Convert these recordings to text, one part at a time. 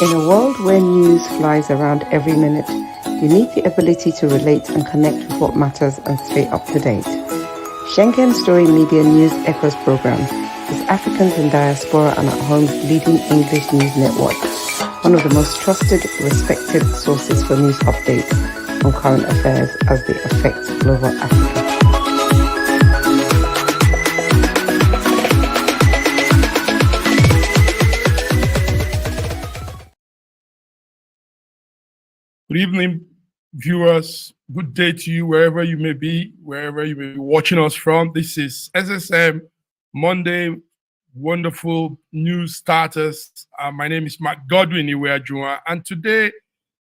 In a world where news flies around every minute, you need the ability to relate and connect with what matters and stay up to date. Schengen Story Media News Echoes program is Africans in Diaspora and at Home's leading English news network, one of the most trusted, respected sources for news updates on current affairs as they affect global Africa. Good evening, viewers. Good day to you, wherever you may be watching us from. This is SSM Monday, wonderful news starters. My name is Mark Godwin Iweajua, and today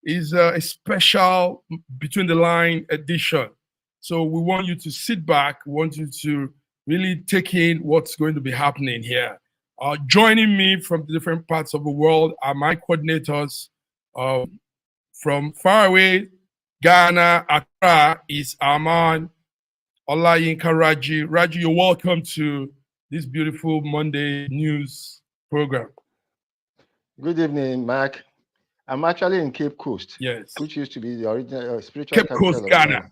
is a special Between the Line edition. So we want you to sit back, we want you to really take in what's going to be happening here. Joining me from the different parts of the world are my coordinators. From far away, Ghana, Accra, is Arman Olayinka Raji. Raji, you're welcome to this beautiful Monday news program. Good evening, Mark. I'm actually in Cape Coast, yes, which used to be the original spiritual Cape capital Coast, of Ghana.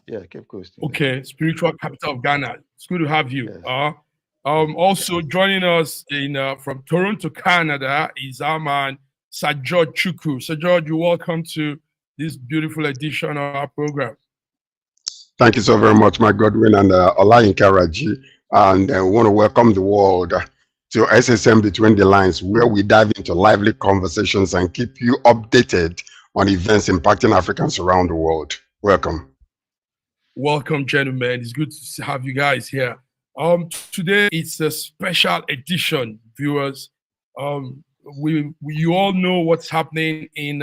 Yeah, Cape Coast. Okay, spiritual capital of Ghana. It's good to have you. Yes. Also joining us in from Toronto, Canada, is Arman Sir George Chukwu. Sir George, you're welcome to this beautiful edition of our program. Thank you so very much, Mike Godwin and Olayinka Raji. And we want to welcome the world to SSM Between the Lines, where we dive into lively conversations and keep you updated on events impacting Africans around the world. Welcome. Welcome, gentlemen. It's good to have you guys here. Today it's a special edition, viewers. You all know what's happening in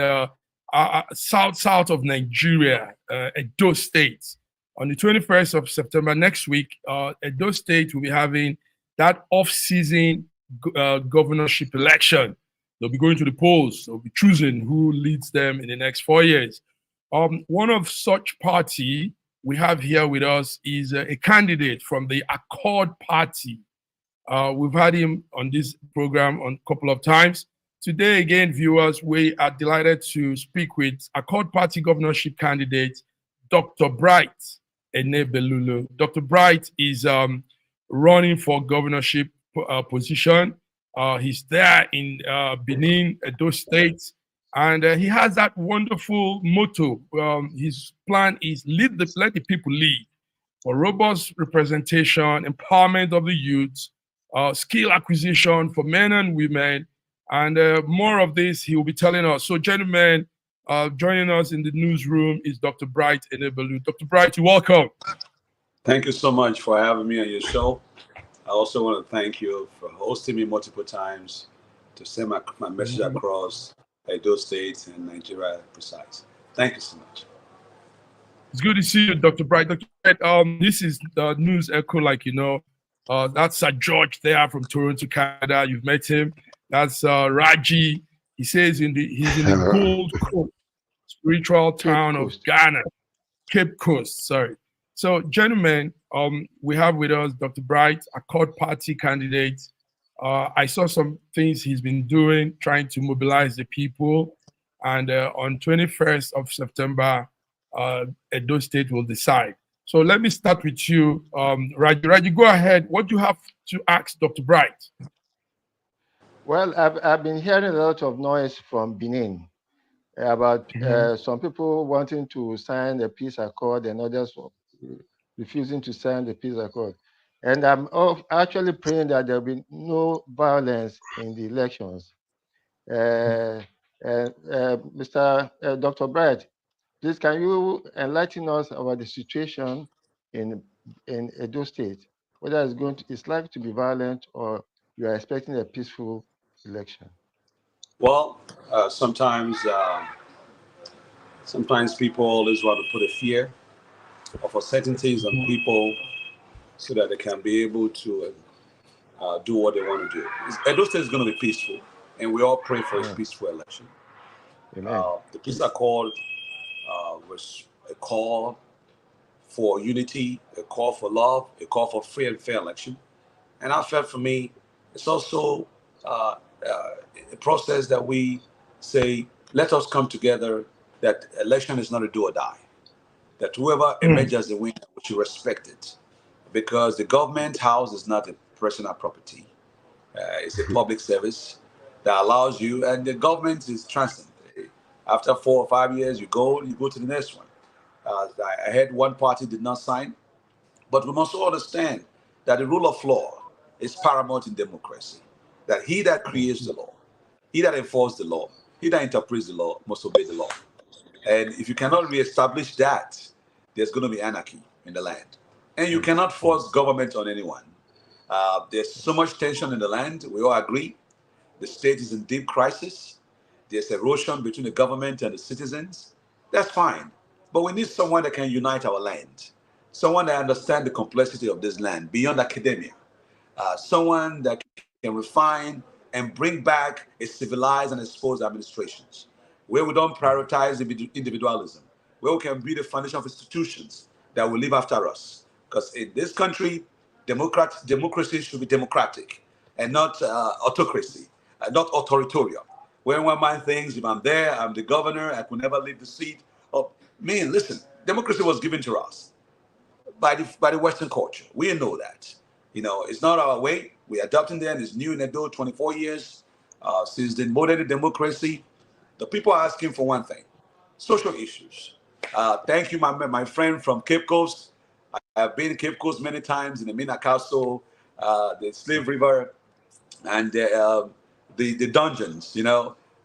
south of Nigeria, Edo State. On the 21st of September next week, Edo State will be having that off-season governorship election. They'll be going to the polls. They'll be choosing who leads them in the next 4 years. One of such party we have here with us is a candidate from the Accord Party. We've had him on this program a couple of times. Today, again, viewers, we are delighted to speak with Accord Party governorship candidate, Dr. Bright Enebelulu. Dr. Bright is running for governorship position. He's there in Benin, Edo State, and he has that wonderful motto. His plan is let the people lead, for robust representation, empowerment of the youth, skill acquisition for men and women, and more of this he will be telling us. So, gentlemen, joining us in the newsroom is Dr. Bright Enebelulu. Dr. Bright, you're welcome. Thank you so much for having me on your show. I also want to thank you for hosting me multiple times to send my message across Edo State and Nigeria precise. Thank you so much. It's good to see you, Dr. Bright. Dr. Bright, this is the news echo, like you know. That's Sir George there from Toronto, Canada. You've met him. That's Raji. He says he's in the Gold Coast, spiritual town of Ghana, Cape Coast. Sorry. So, gentlemen, we have with us Dr. Bright, Accord Party candidate. I saw some things he's been doing, trying to mobilize the people. And on 21st of September, Edo State will decide. So let me start with you, Raji. Raji, go ahead. What do you have to ask Dr. Bright? Well, I've been hearing a lot of noise from Benin about some people wanting to sign the peace accord and others refusing to sign the peace accord. And I'm actually praying that there will be no violence in the elections. Mr. Dr. Bright, please, can you enlighten us about the situation in Edo State, whether it's likely to be violent or you are expecting a peaceful election? Well, sometimes people always want to put a fear of uncertainties on people so that they can be able to do what they want to do. Edo State is going to be peaceful, and we all pray for a peaceful election. The peace accord was a call for unity, a call for love, a call for free and fair election. And I felt for me, it's also a process that we say, let us come together, that election is not a do or die, that whoever emerges the winner, we should respect it. Because the government house is not a personal property. It's a public service that allows you, and the government is transient. After 4 or 5 years, you go to the next one. I heard one party did not sign, but we must all understand that the rule of law is paramount in democracy. That he that creates the law, he that enforces the law, he that interprets the law must obey the law. And if you cannot reestablish that, there's going to be anarchy in the land. And you cannot force government on anyone. There's so much tension in the land. We all agree. The state is in deep crisis. There's erosion between the government and the citizens. That's fine. But we need someone that can unite our land, someone that understands the complexity of this land beyond academia, someone that can refine and bring back a civilized and exposed administrations, where we don't prioritize individualism, where we can build a foundation of institutions that will live after us. Because in this country, democracy should be democratic and not autocracy, not authoritarian. When one man thinks, if I'm there, I'm the governor, I could never leave the seat. Oh, man, listen, democracy was given to us by the Western culture. We know that. It's not our way. We're adopting them. It's new in Edo, 24 years since the modern democracy. The people are asking for one thing: social issues. Thank you, my friend from Cape Coast. I have been in Cape Coast many times in the Mina Castle, the Slave River, and the dungeons.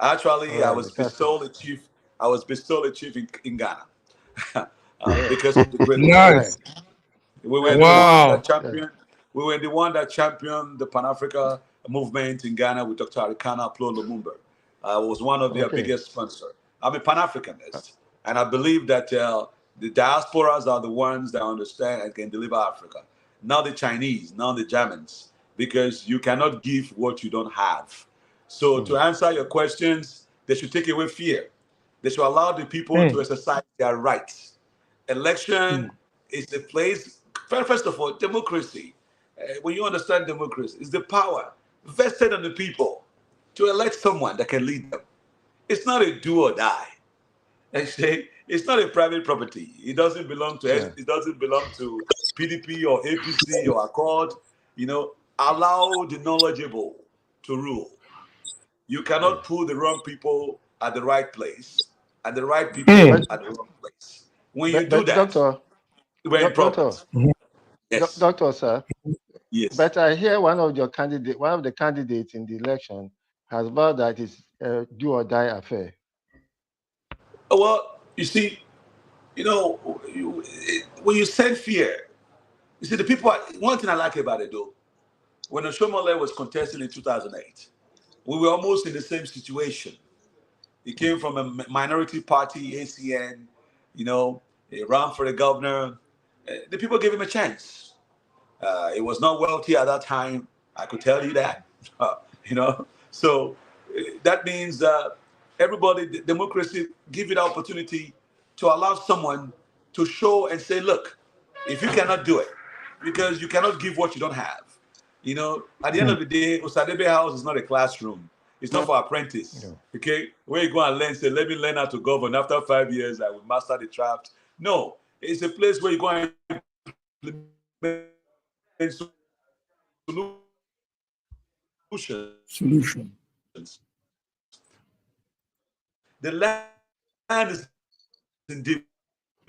Actually, I was bestowed a chief. I was bestowed a chief in Ghana because of the great Nice. we were the ones that championed. We were the one that championed the Pan Africa movement in Ghana with Dr. Arikana Plo Lumumba. I was one of their biggest sponsors. I'm a Pan Africanist, and I believe that the diasporas are the ones that understand and can deliver Africa. Not the Chinese, not the Germans, because you cannot give what you don't have. So to answer your questions, they should take away fear. They should allow the people to exercise their rights. Election is the place. First of all, democracy. When you understand democracy, is the power vested on the people to elect someone that can lead them. It's not a do or die. Actually, it's not a private property. It doesn't belong to it doesn't belong to PDP or APC or Accord. Allow the knowledgeable to rule. You cannot put the wrong people at the right place and the right people at the wrong place. When you do that, Doctor, we're in problems. Yes. Doctor, sir. Yes. But I hear one of the candidates in the election has vowed that it's a do or die affair. Well, you see, when you send fear, you see, the people, one thing I like about it though, when Oshomole was contesting in 2008, we were almost in the same situation. He came from a minority party, ACN, he ran for the governor. The people gave him a chance. He was not wealthy at that time. I could tell you that, So that means everybody, democracy, give it the opportunity to allow someone to show and say, look, if you cannot do it, because you cannot give what you don't have. At the end of the day, Osadebe House is not a classroom. It's not for apprentice. Okay? Where you go and learn, say, let me learn how to govern. After 5 years, I will master the craft. No, it's a place where you go and implement Solution. The land is in deep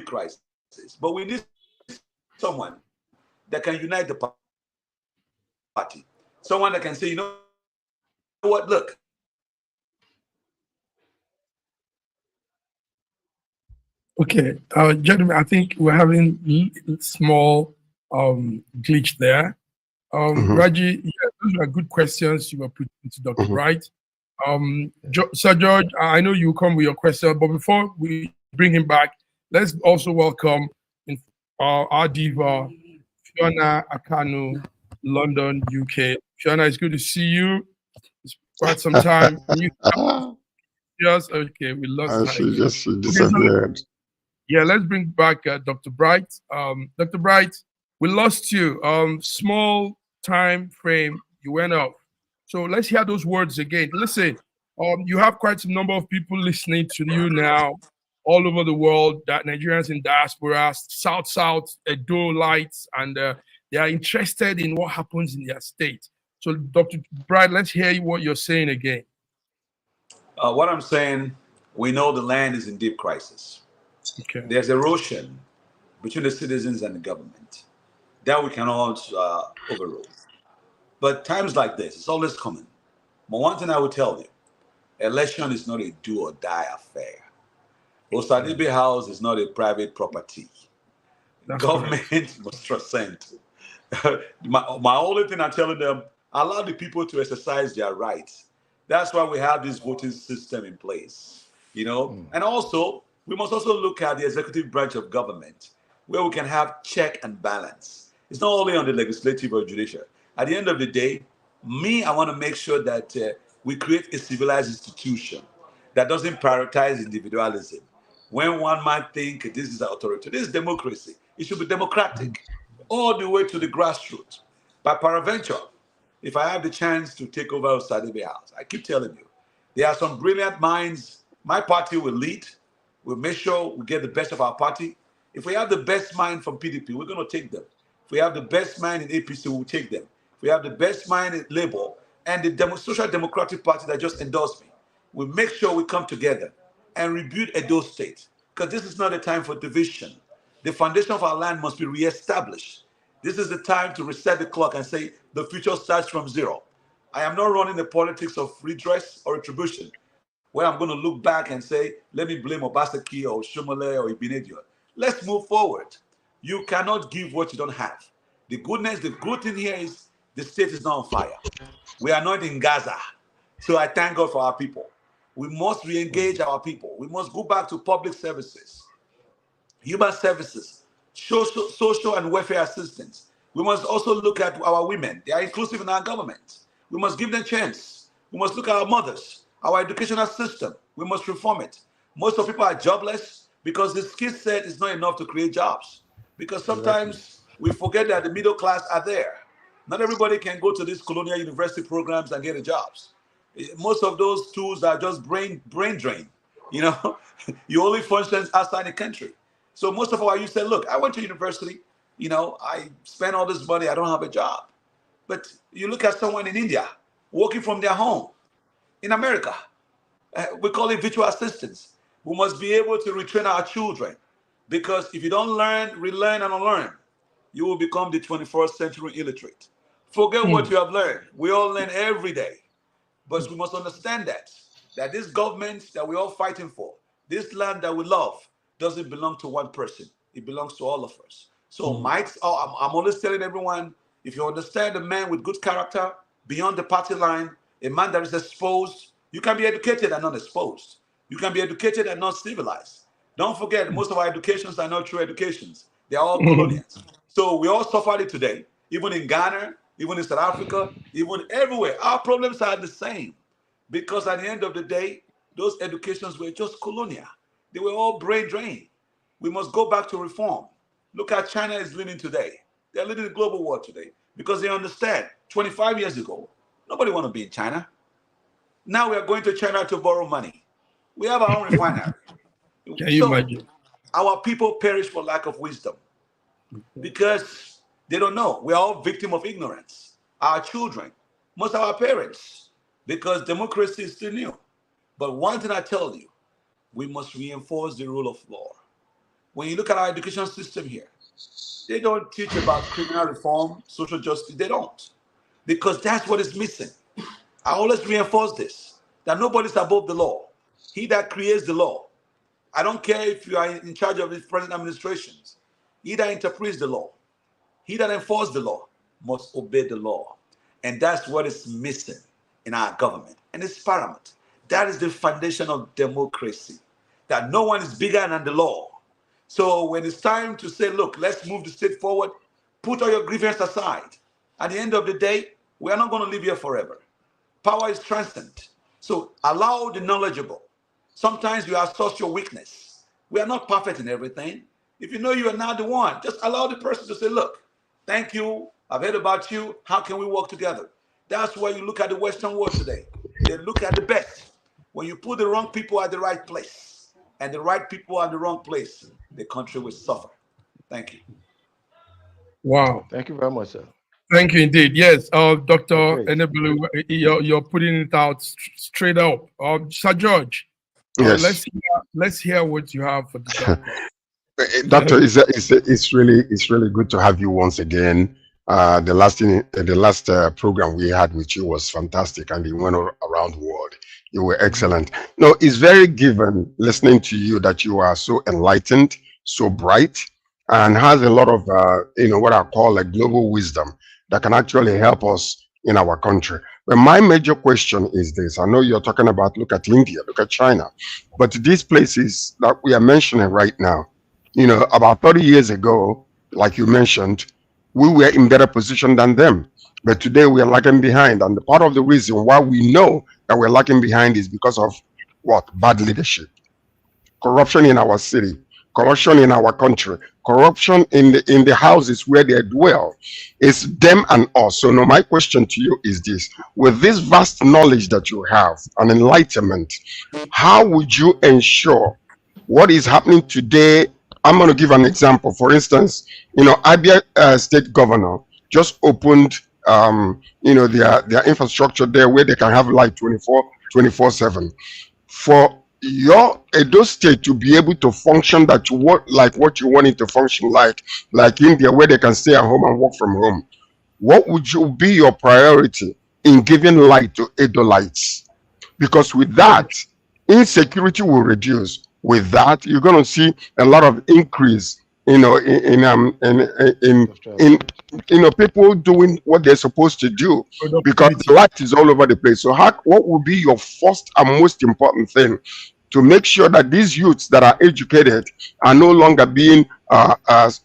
crisis, but we need someone that can unite the party. Someone that can say, you know what, look. Okay, gentlemen, I think we're having small glitch there. Raji, those were good questions you were putting to Dr. Bright. Sir George, I know you come with your question, but before we bring him back, let's also welcome our diva, Fiona Akanu, London, UK. Fiona, it's good to see you. It's quite some time. Yes, okay, we lost her. She disappeared. Yeah, let's bring back Dr. Bright. Dr. Bright, we lost you. Small time frame, you went off. So let's hear those words again. Listen, You have quite a number of people listening to you now all over the world, that Nigerians in diaspora, South, Edo-lites, and they are interested in what happens in their state. So, Dr. Bright, let's hear what you're saying again. What I'm saying, we know the land is in deep crisis. Okay. There's erosion between the citizens and the government that we cannot overrule. But times like this, it's always coming. But one thing I will tell you, election is not a do or die affair. Osadibe House is not a private property. That's Government must transcend. my only thing I'm telling them, allow the people to exercise their rights. That's why we have this voting system in place, you know. And also, we must also look at the executive branch of government, where we can have check and balance. It's not only on the legislative or judicial. At the end of the day, I want to make sure that we create a civilized institution that doesn't prioritize individualism. When one might think this is authority, this is democracy. It should be democratic, all the way to the grassroots. By peradventure, if I have the chance to take over Osadibe House, I keep telling you, there are some brilliant minds. My party will lead. We'll make sure we get the best of our party. If we have the best mind from PDP, we're going to take them. If we have the best mind in APC, we'll take them. If we have the best mind in Labour and the Social Democratic Party that just endorsed me, we'll make sure we come together and rebuild Edo State. Because this is not a time for division. The foundation of our land must be reestablished. This is the time to reset the clock and say the future starts from zero. I am not running the politics of redress or retribution, where I'm going to look back and say, let me blame Obaseki or Shomole or Ibinedio. Let's move forward. You cannot give what you don't have. The good thing here is the state is not on fire. We are not in Gaza. So I thank God for our people. We must re-engage our people. We must go back to public services, human services, social and welfare assistance. We must also look at our women. They are inclusive in our government. We must give them a chance. We must look at our mothers, our educational system. We must reform it. Most of people are jobless because the skill set is not enough to create jobs. Because sometimes we forget that the middle class are there. Not everybody can go to these colonial university programs and get the jobs. Most of those tools are just brain drain. You know, you only function outside the country. So most of our youth say, look, I went to university, you know, I spent all this money, I don't have a job. But you look at someone in India working from their home. In America, we call it virtual assistants. We must be able to retrain our children, because if you don't learn, relearn, and unlearn, you will become the 21st century illiterate. Forget what you have learned. We all learn every day. But we must understand that this government that we're all fighting for, this land that we love, doesn't belong to one person. It belongs to all of us. So I'm always telling everyone, if you understand a man with good character, beyond the party line, a man that is exposed, you can be educated and not exposed. You can be educated and not civilized. Don't forget, most of our educations are not true educations. They're all colonials. So we all suffered it today, even in Ghana, even in South Africa, even everywhere. Our problems are the same, because at the end of the day, those educations were just colonial. They were all brain drain. We must go back to reform. Look how China is leading today. They're leading the global war today because they understand 25 years ago, nobody want to be in China. Now we are going to China to borrow money. We have our own refinery. Can you imagine? Our people perish for lack of wisdom because they don't know. We are all victims of ignorance. Our children, most of our parents, because democracy is still new. But one thing I tell you, we must reinforce the rule of law. When you look at our education system here, they don't teach about criminal reform, social justice. They don't, because that's what is missing. I always reinforce this, that nobody's above the law. He that creates the law. I don't care if you are in charge of the present administrations. He that interprets the law, he that enforces the law must obey the law. And that's what is missing in our government. And it's paramount. That is the foundation of democracy, that no one is bigger than the law. So when it's time to say, look, let's move the state forward, put all your grievances aside. At the end of the day, we are not going to live here forever. Power is transcendent. So allow the knowledgeable. Sometimes you outsource your weakness. We are not perfect in everything. If you know you are not the one, just allow the person to say, look, thank you. I've heard about you. How can we work together? That's why you look at the Western world today. They look at the best. When you put the wrong people at the right place and the right people at the wrong place, the country will suffer. Thank you. Wow. Thank you very much, sir. Thank you indeed. Yes, That's Dr. great. Enebulu, you're putting it out straight up. Sir George, Yes. let's hear what you have for the doctor. Doctor, it's really good to have you once again. The last program we had with you was fantastic, and it went around the world. You were excellent. No, it's very given listening to you that you are so enlightened, so bright, and has a lot of what I call like global wisdom that can actually help us in our country. But my major question is this: I know you're talking about look at India, look at China, but these places that we are mentioning right now, about 30 years ago, like you mentioned, we were in better position than them. But today we are lagging behind. And the part of the reason why we know that we're lagging behind is because of what? Bad leadership, corruption in our city, corruption in our country, corruption in the houses where they dwell. It's them and us. So now my question to you is this: with this vast knowledge that you have and enlightenment, how would you ensure what is happening today? I'm going to give an example. For instance, Abia state governor just opened their infrastructure there where they can have light 24/7. For your Edo state to be able to function that you want, like what you want it to function like India, where they can stay at home and work from home, what would you be your priority in giving light to Edolites? Because with that, insecurity will reduce. With that, you're going to see a lot of increase, in people doing what they're supposed to do, because the light is all over the place. So what will be your first and most important thing to make sure that these youths that are educated are no longer being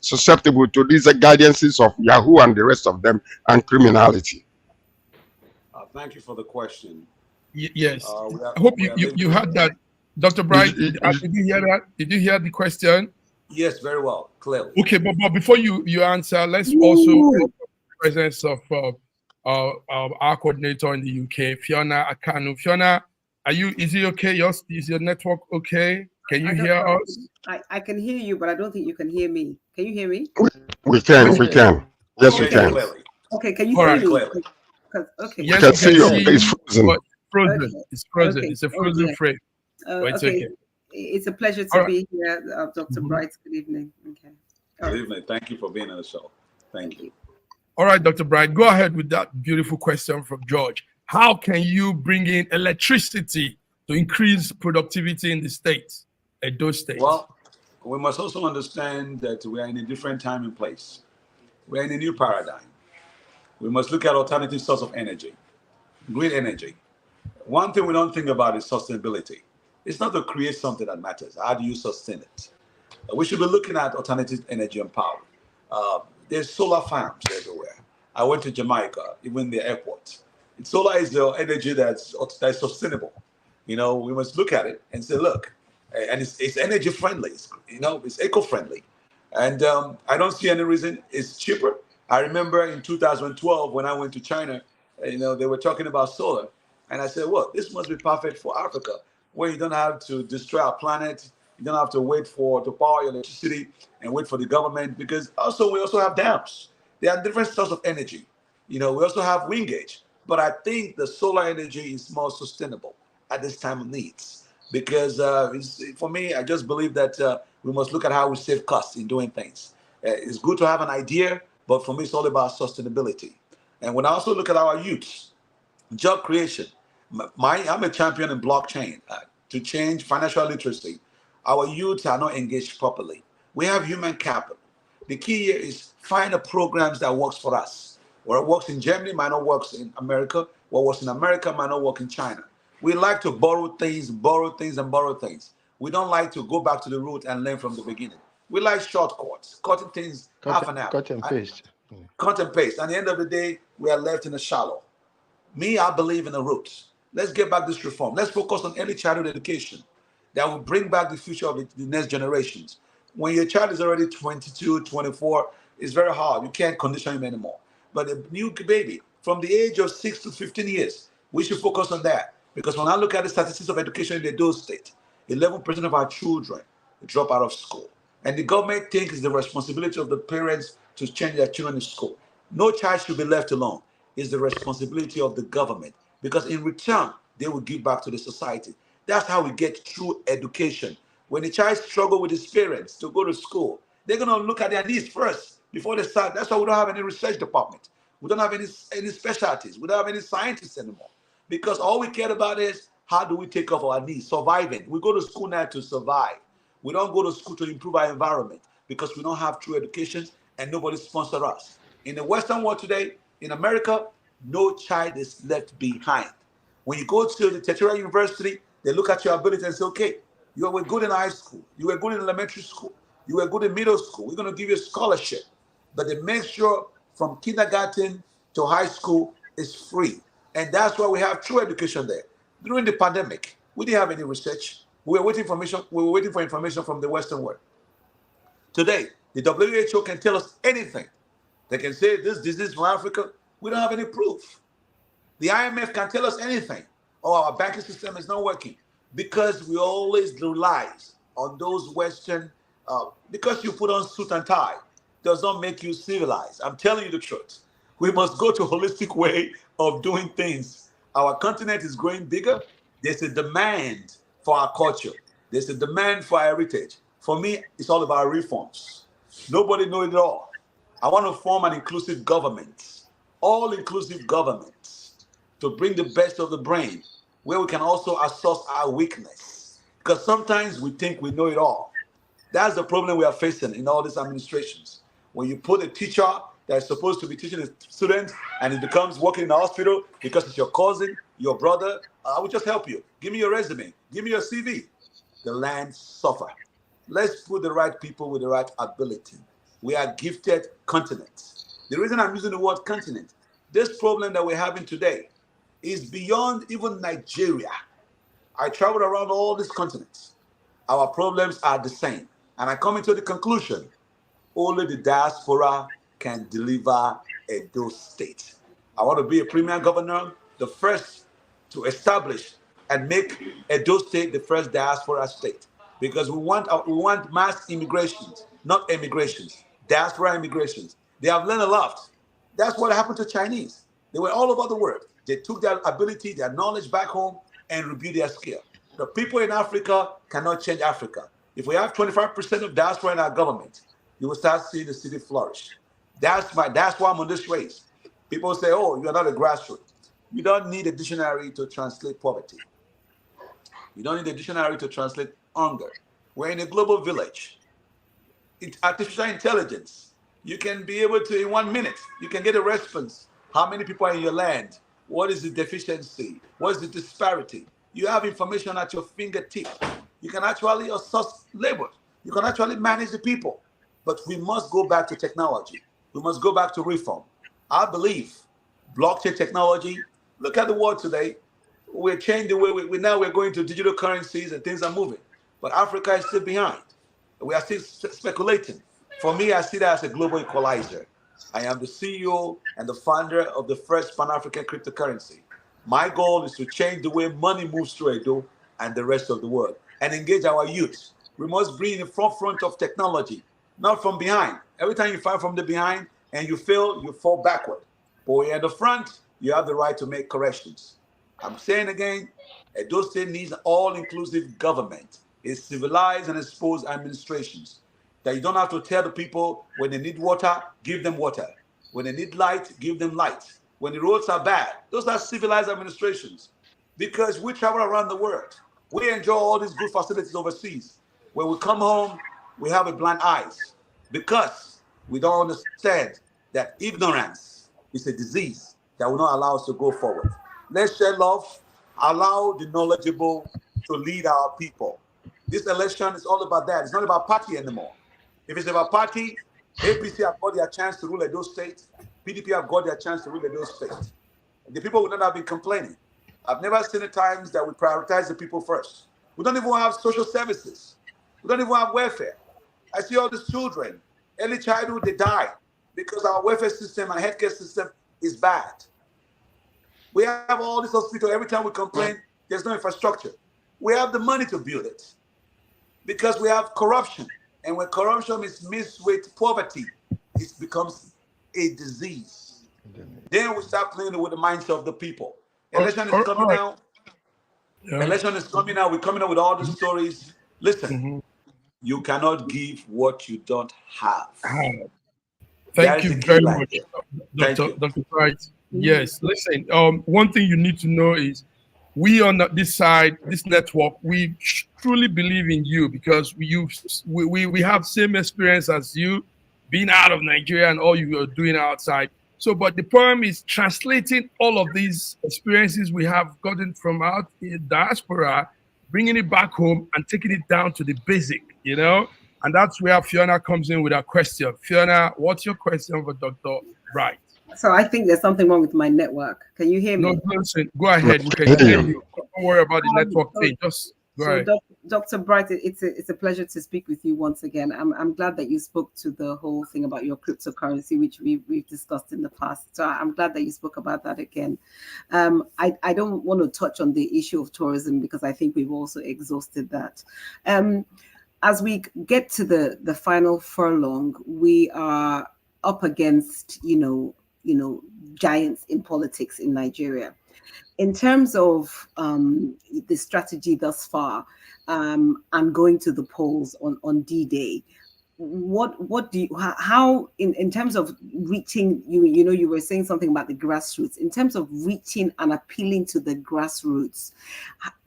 susceptible to these guidances of Yahoo and the rest of them and criminality? Thank you for the question. Yes. I hope you heard that. Dr. Bright, did you hear that? Did you hear the question? Yes, very well, clearly. Okay, but before you answer, let's also the presence of our coordinator in the UK, Fiona Akanu. Fiona, is it okay? Is your network okay? Can you hear us? I can hear you, but I don't think you can hear me. Can you hear me? We can. Yes, we can. Clearly. Okay, can you hear me? Clearly. Okay. Yes, we can see you. It's frozen. But frozen. Okay. It's frozen. Okay. It's a frozen frame. But it's okay. It's a pleasure to be here, Dr. Bright. Good evening. Okay. Good evening. Thank you for being on the show. Thank you. All right, Dr. Bright, go ahead with that beautiful question from George. How can you bring in electricity to increase productivity in the states, those states? Well, we must also understand that we are in a different time and place. We are in a new paradigm. We must look at alternative source of energy, green energy. One thing we don't think about is sustainability. It's not to create something that matters. How do you sustain it? We should be looking at alternative energy and power. There's solar farms everywhere. I went to Jamaica, even the airport. Solar is the energy that's sustainable. We must look at it and say, look, and it's energy friendly. It's eco-friendly. And I don't see any reason. It's cheaper. I remember in 2012 when I went to China, they were talking about solar. And I said, well, this must be perfect for Africa, where you don't have to destroy our planet. You don't have to wait to power your electricity and wait for the government, because we also have dams. There are different sources of energy. We also have wind gauge. But I think the solar energy is more sustainable at this time of needs, because for me, I just believe that we must look at how we save costs in doing things. It's good to have an idea, but for me, it's all about sustainability. And when I also look at our youth, job creation, I'm a champion in blockchain to change financial literacy. Our youth are not engaged properly. We have human capital. The key here is find the programs that works for us. What works in Germany might not work in America. What works in America might not work in China. We like to borrow things, and borrow things. We don't like to go back to the root and learn from the beginning. We like shortcuts, cutting things half an hour. Cut and paste. Cut and paste. At the end of the day, we are left in the shallow. Me, I believe in the roots. Let's get back this reform. Let's focus on early childhood education that will bring back the future of the next generations. When your child is already 22, 24, it's very hard. You can't condition him anymore. But a new baby, from the age of 6 to 15 years, we should focus on that. Because when I look at the statistics of education in the Edo State, 11% of our children drop out of school. And the government thinks it's the responsibility of the parents to change their children in school. No child should be left alone. It's the responsibility of the government. Because in return, they will give back to the society. That's how we get true education. When a child struggles with his parents to go to school, they're going to look at their needs first before they start. That's why we don't have any research department. We don't have any specialties. We don't have any scientists anymore. Because all we care about is how do we take care of our needs, surviving. We go to school now to survive. We don't go to school to improve our environment because we don't have true education and nobody sponsors us. In the Western world today, in America, no child is left behind. When you go to the tertiary university, they look at your ability and say, okay, you were good in high school, you were good in elementary school, you were good in middle school, we're going to give you a scholarship. But they make sure from kindergarten to high school is free. And that's why we have true education there. During the pandemic, we didn't have any research. We were waiting for information from the Western world. Today, the WHO can tell us anything. They can say this disease from Africa. We don't have any proof. The IMF can tell us anything. Oh, our banking system is not working. Because we always rely on those Western, because you put on suit and tie does not make you civilized. I'm telling you the truth. We must go to a holistic way of doing things. Our continent is growing bigger. There's a demand for our culture. There's a demand for our heritage. For me, it's all about reforms. Nobody knows it all. I want to form an inclusive government, all-inclusive government, to bring the best of the brain, where we can also assess our weakness. Because sometimes we think we know it all. That's the problem we are facing in all these administrations. When you put a teacher that's supposed to be teaching a student and it becomes working in the hospital because it's your cousin, your brother, I will just help you. Give me your resume. Give me your CV. The land suffer. Let's put the right people with the right ability. We are gifted continents. The reason I'm using the word continent, this problem that we're having today is beyond even Nigeria. I traveled around all these continents. Our problems are the same. And I come into the conclusion, only the diaspora can deliver Edo State. I want to be a premier governor, the first to establish and make Edo State the first diaspora state. Because we want mass immigrations, not immigrations, diaspora immigrations. They have learned a lot. That's what happened to Chinese. They were all over the world. They took their ability, their knowledge back home and rebuilt their skill. The people in Africa cannot change Africa. If we have 25% of diaspora in our government, you will start seeing the city flourish. That's why I'm on this race. People say, oh, you're not a grassroots. You don't need a dictionary to translate poverty. You don't need a dictionary to translate hunger. We're in a global village. It's artificial intelligence. You can be able to, in 1 minute, you can get a response. How many people are in your land? What is the deficiency? What is the disparity? You have information at your fingertips. You can actually assess labor. You can actually manage the people. But we must go back to technology. We must go back to reform. I believe blockchain technology, look at the world today. We're changing the way we're going to digital currencies and things are moving. But Africa is still behind. We are still speculating. For me, I see that as a global equalizer. I am the CEO and the founder of the first Pan-African cryptocurrency. My goal is to change the way money moves through Edo and the rest of the world and engage our youth. We must be in the forefront of technology, not from behind. Every time you fight from the behind and you fail, you fall backward. But when you're at the front, you have the right to make corrections. I'm saying again, Edo State needs an all-inclusive government, a civilized and exposed administrations, that you don't have to tell the people when they need water, give them water. When they need light, give them light. When the roads are bad, those are civilized administrations. Because we travel around the world. We enjoy all these good facilities overseas. When we come home, we have a blind eyes because we don't understand that ignorance is a disease that will not allow us to go forward. Let's share love, allow the knowledgeable to lead our people. This election is all about that. It's not about party anymore. If it's about party, APC have got their chance to rule Edo State. PDP have got their chance to rule Edo State. The people would not have been complaining. I've never seen the times that we prioritize the people first. We don't even have social services. We don't even have welfare. I see all these children, early childhood, they die because our welfare system and healthcare system is bad. We have all this hospital. Every time we complain, there's no infrastructure. We have the money to build it because we have corruption. And when corruption is mixed with poverty, it becomes a disease. Then we start playing with the mindset of the people. Election is coming right. out. Yeah. Election is coming out. We're coming out with all the stories. Listen, you cannot give what you don't have. That Thank is you the key very line much, there. Thank you. Dr. Bright. Yes, listen, one thing you need to know is we on this side, this network, we truly believe in you because we have same experience as you, being out of Nigeria and all you are doing outside. So, but the problem is translating all of these experiences we have gotten from out in diaspora, bringing it back home and taking it down to the basic, you know? And that's where Fiona comes in with her question. Fiona, what's your question for Dr. Bright? So I think there's something wrong with my network. Can you hear me? No, listen, go ahead. We can Hear hear you. you. Don't worry about the network thing. Just go So, ahead. Dr. Bright, it's a pleasure to speak with you once again. I'm glad that you spoke to the whole thing about your cryptocurrency, which we've discussed in the past. So I'm glad that you spoke about that again. I don't want to touch on the issue of tourism because I think we've also exhausted that. As we get to the final furlong, we are up against giants in politics in Nigeria. In terms of the strategy thus far, and going to the polls on D-Day, what do you, how in terms of reaching, you were saying something about the grassroots, in terms of reaching and appealing to the grassroots,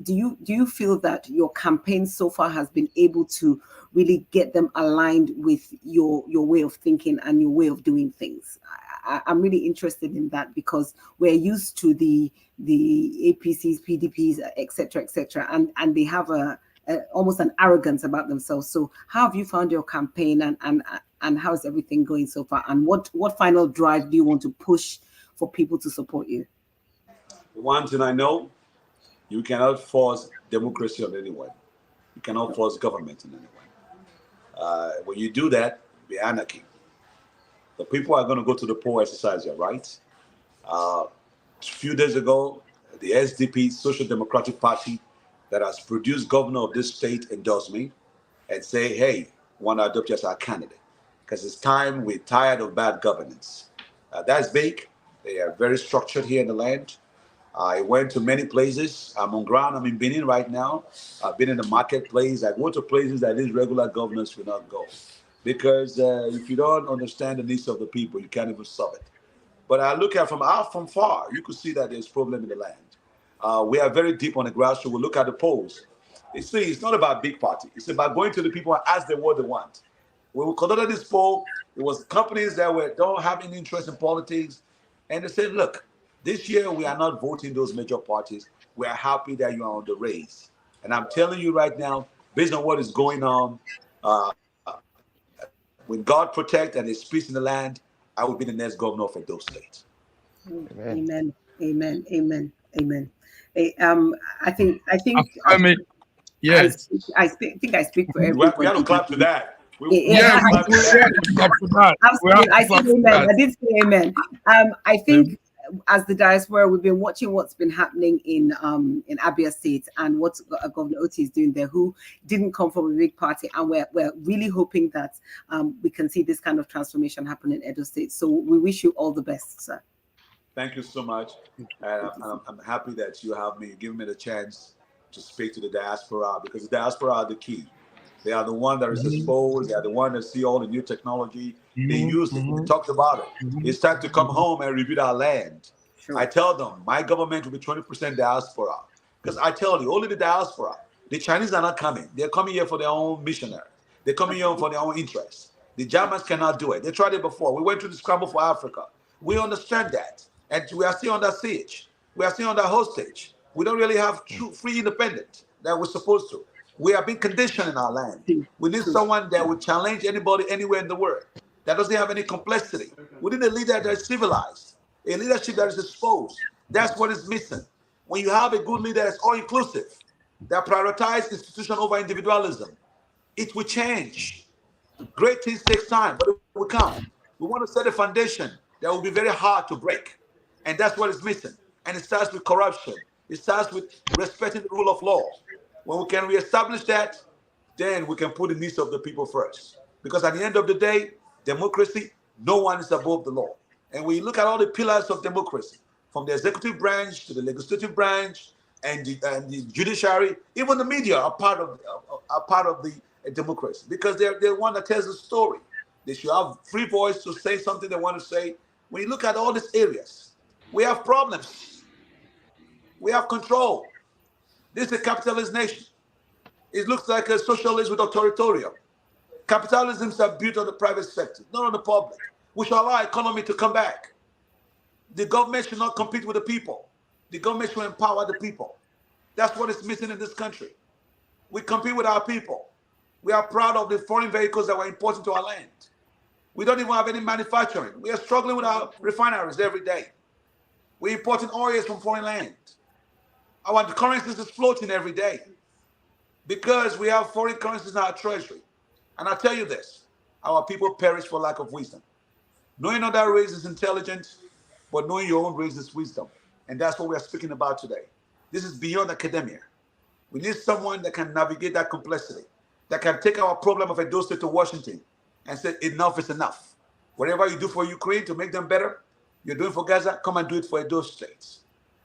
do you feel that your campaign so far has been able to really get them aligned with your way of thinking and your way of doing things? I'm really interested in that because we're used to the APCs, PDPs, etc., and they have almost an arrogance about themselves. So how have you found your campaign and how's everything going so far? And what final drive do you want to push for people to support you? One thing I know, you cannot force democracy on anyone. You cannot force government on anyone. When you do that, it'll be anarchy. The people are going to go to the poll exercise their rights. A few days ago, the SDP, Social Democratic Party, that has produced governor of this state, endorsed me and say, hey, we want to adopt you as our candidate because it's time we're tired of bad governance. That's big. They are very structured here in the land. I went to many places. I'm on ground. I'm in Benin right now. I've been in the marketplace. I go to places that these regular governors will not go. Because if you don't understand the needs of the people, you can't even solve it. But I look at from far, you could see that there's problem in the land. We are very deep on the grassroots. We look at the polls. It's not about big party. It's about going to the people and ask them what they want. When we conducted this poll, it was companies that don't have any interest in politics. And they said, look, this year we are not voting those major parties. We are happy that you are on the race. And I'm telling you right now, based on what is going on, when God protect and there's peace in the land, I will be the next governor of Edo State. Amen. Amen. Amen. Amen. I think. I mean, yes. I think I speak for We everybody. have to clap to that. We have to clap for that. Absolutely. I said amen. I did say amen. I think as the diaspora, we've been watching what's been happening in Abia State and what Governor Oti is doing there, who didn't come from a big party, and we're really hoping that we can see this kind of transformation happen in Edo State. So we wish you all the best, sir. Thank you so much. And I'm happy that you have me, giving me the chance to speak to the diaspora, because the diaspora are the key. They are the one that is exposed. They are the one that see all the new technology. They use it. We talked about it. It's time to come home and rebuild our land. Sure. I tell them my government will be 20% diaspora. Because I tell you, only the diaspora. The Chinese are not coming. They're coming here for their own missionary. They're coming here for their own interests. The Germans cannot do it. They tried it before. We went through the scramble for Africa. We understand that. And we are still under siege. We are still under hostage. We don't really have true free independence that we're supposed to. We are being conditioned in our land. We need someone that will challenge anybody anywhere in the world, that doesn't have any complexity. We need a leader that is civilized, a leadership that is exposed. That's what is missing. When you have a good leader that's all-inclusive, that prioritizes institution over individualism, it will change. Great things take time, but it will come. We want to set a foundation that will be very hard to break. And that's what is missing. And it starts with corruption. It starts with respecting the rule of law. When we can reestablish that, then we can put the needs of the people first. Because at the end of the day, democracy, no one is above the law. And when you look at all the pillars of democracy, from the executive branch to the legislative branch and the judiciary, even the media are part of the democracy because they're the one that tells the story. They should have free voice to say something they want to say. When you look at all these areas, we have problems. We have control. This is a capitalist nation. It looks like a socialist with authoritarian. Capitalisms are built on the private sector, not on the public. We should allow economy to come back. The government should not compete with the people. The government should empower the people. That's what is missing in this country. We compete with our people. We are proud of the foreign vehicles that we're importing to our land. We don't even have any manufacturing. We are struggling with our refineries every day. We're importing oils from foreign land. Our currencies is floating every day because we have foreign currencies in our treasury. And I tell you this, our people perish for lack of wisdom. Knowing other race is intelligent, but knowing your own race is wisdom. And that's what we are speaking about today. This is beyond academia. We need someone that can navigate that complexity, that can take our problem of Edo State to Washington and say, enough is enough. Whatever you do for Ukraine to make them better, you're doing for Gaza, come and do it for Edo State.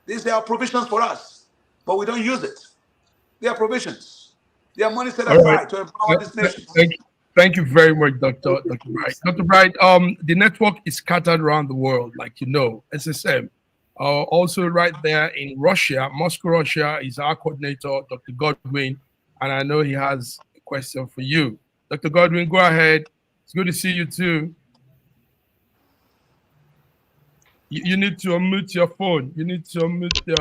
These are provisions for us, but we don't use it. They are provisions. They are money set aside to empower these nations. Thank you very much, Dr. Bright. Dr. Bright, the network is scattered around the world, like you know, SSM. Also right there in Russia, Moscow, Russia, is our coordinator, Dr. Godwin, and I know he has a question for you. Dr. Godwin, go ahead. It's good to see you too. You need to unmute your phone. You need to unmute the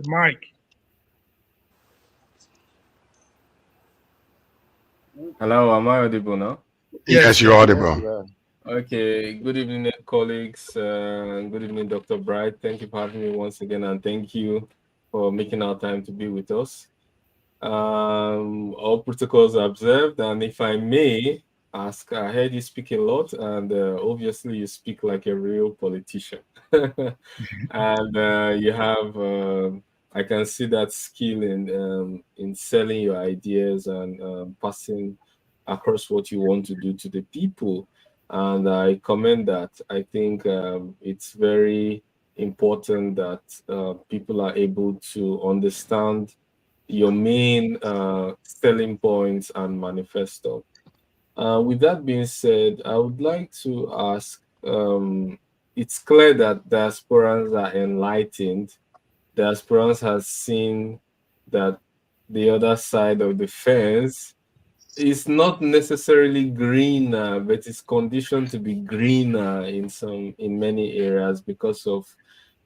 mic. Hello, am I audible now? Yes, you're audible. Okay, good evening, colleagues. Good evening, Dr. Bright. Thank you for having me once again, and thank you for making our time to be with us. All protocols are observed, and if I may ask, I heard you speak a lot, and obviously you speak like a real politician. And you have, I can see that skill in selling your ideas and passing across what you want to do to the people. And I commend that. I think it's very important that people are able to understand your main selling points and manifesto. With that being said, I would like to ask, it's clear that diasporans are enlightened. Diasporans has seen that the other side of the fence is not necessarily greener, but it's conditioned to be greener in many areas because of,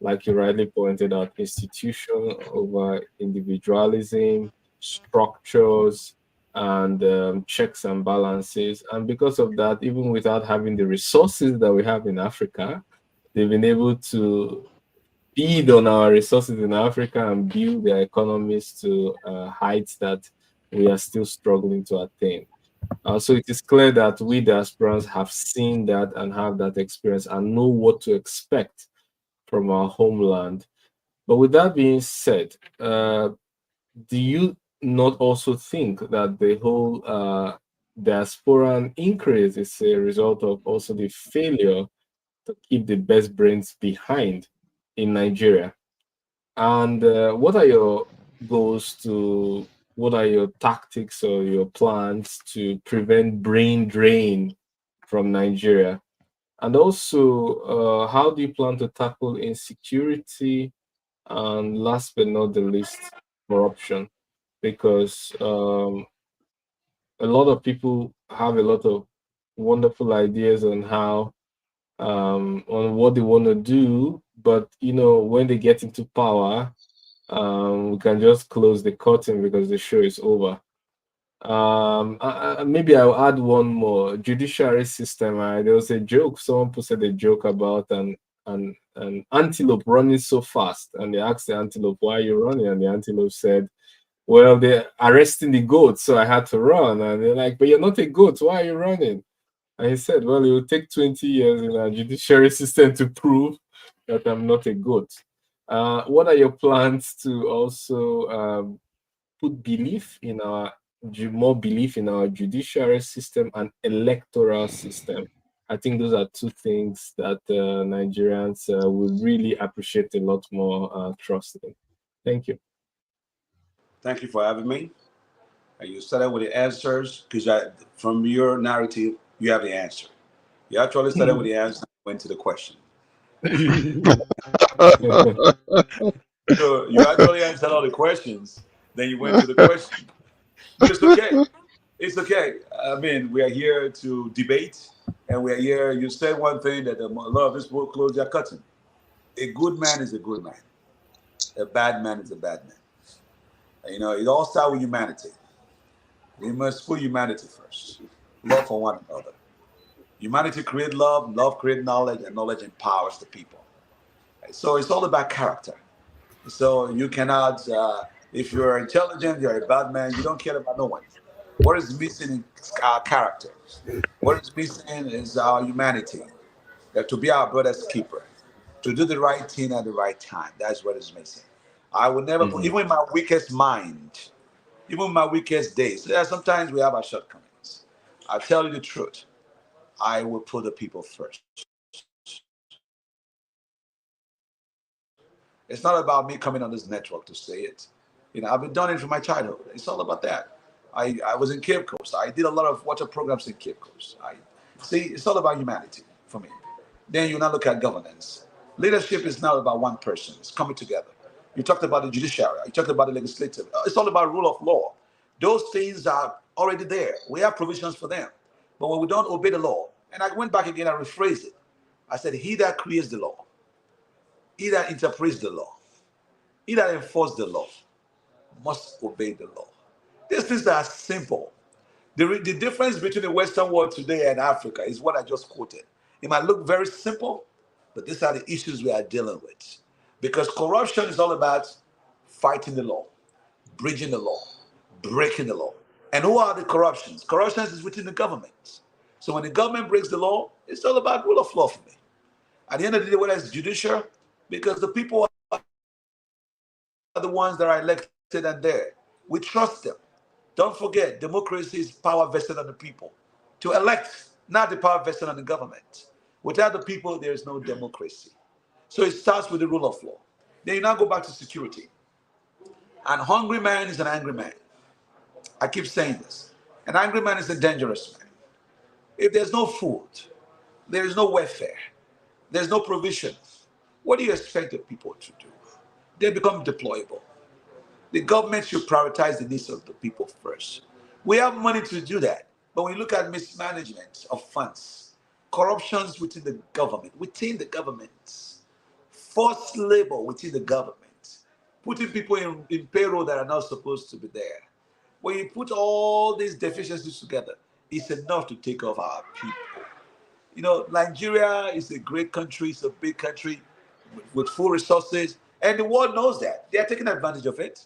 like you rightly pointed out, institution over individualism, structures, and checks and balances. And because of that, even without having the resources that we have in Africa, they've been able to feed on our resources in Africa and build their economies to heights that we are still struggling to attain. So it is clear that we diasporans have seen that and have that experience and know what to expect from our homeland. But with that being said, do you not also think that the whole diasporan increase is a result of also the failure to keep the best brains behind in Nigeria? And what are your goals to, what are your tactics or your plans to prevent brain drain from Nigeria? And also, how do you plan to tackle insecurity? And last but not the least, corruption? Because a lot of people have a lot of wonderful ideas on how on what they want to do, but you know, when they get into power, we can just close the curtain because the show is over. Maybe I'll add one more. Judiciary system. There was a joke. Someone posted a joke about an antelope running so fast, and they asked the antelope, "Why are you running?" And the antelope said, "Well, they're arresting the goat, so I had to run." And they're like, "But you're not a goat. Why are you running?" And he said, "Well, it will take 20 years in our judiciary system to prove that I'm not a goat." What are your plans to also put belief in more belief in our judiciary system and electoral system? I think those are two things that Nigerians will really appreciate a lot more trust in. Thank you. Thank you for having me. And you started with the answers because from your narrative, you have the answer. You actually started with the answer, went to the question. So you actually answered all the questions, then you went to the question. But it's okay. It's okay. I mean, we are here to debate, and we are here. You said one thing that a lot of this will close their curtain. A good man is a good man. A bad man is a bad man. And, it all starts with humanity. We must put humanity first. Love for one another. Humanity creates love, love creates knowledge, and knowledge empowers the people. So it's all about character. So you cannot, if you're intelligent, you're a bad man, you don't care about no one. What is missing is our character. What is missing is our humanity. That to be our brother's keeper, to do the right thing at the right time. That's what is missing. I would never put, even in my weakest mind, even in my weakest days, sometimes we have our shortcomings. I tell you the truth. I will put the people first. It's not about me coming on this network to say it. I've been doing it from my childhood. It's all about that. I was in Cape Coast. I did a lot of water programs in Cape Coast. It's all about humanity for me. Then you now look at governance. Leadership is not about one person. It's coming together. You talked about the judiciary. You talked about the legislative. It's all about rule of law. Those things are already there. We have provisions for them. But when we don't obey the law, and I went back again and rephrased it. I said, he that creates the law, he that interprets the law, he that enforces the law must obey the law. These things are simple. The difference between the Western world today and Africa is what I just quoted. It might look very simple, but these are the issues we are dealing with. Because corruption is all about fighting the law, bridging the law, breaking the law. And who are the corruptions? Corruption is within the government. So when the government breaks the law, it's all about rule of law for me. At the end of the day, whether it's judicial, because the people are the ones that are elected and there. We trust them. Don't forget, democracy is power vested on the people to elect, not the power vested on the government. Without the people, there is no democracy. So it starts with the rule of law. Then you now go back to security. An hungry man is an angry man. I keep saying this. An angry man is a dangerous man. If there's no food, there is no welfare, there's no provision, what do you expect the people to do? They become deployable. The government should prioritize the needs of the people first. We have money to do that, but when you look at mismanagement of funds, corruptions within the government, forced labor within the government, putting people in payroll that are not supposed to be there. When you put all these deficiencies together, it's enough to take off our people. Nigeria is a great country, it's a big country with full resources, and the world knows that. They are taking advantage of it.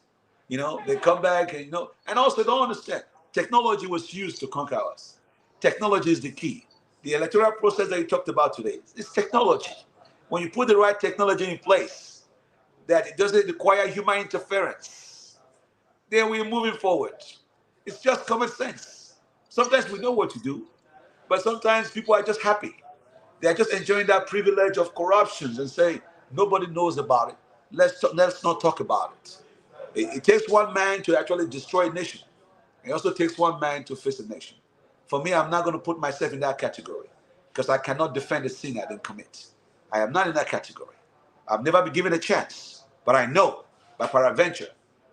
They come back and also don't understand. Technology was used to conquer us. Technology is the key. The electoral process that you talked about today is technology. When you put the right technology in place, that it doesn't require human interference, then we're moving forward. It's just common sense. Sometimes we know what to do, but sometimes people are just happy. They're just enjoying that privilege of corruptions and say, nobody knows about it. Let's not talk about it. It takes one man to actually destroy a nation. It also takes one man to face a nation. For me, I'm not going to put myself in that category because I cannot defend a sin I didn't commit. I am not in that category. I've never been given a chance, but I know by peradventure,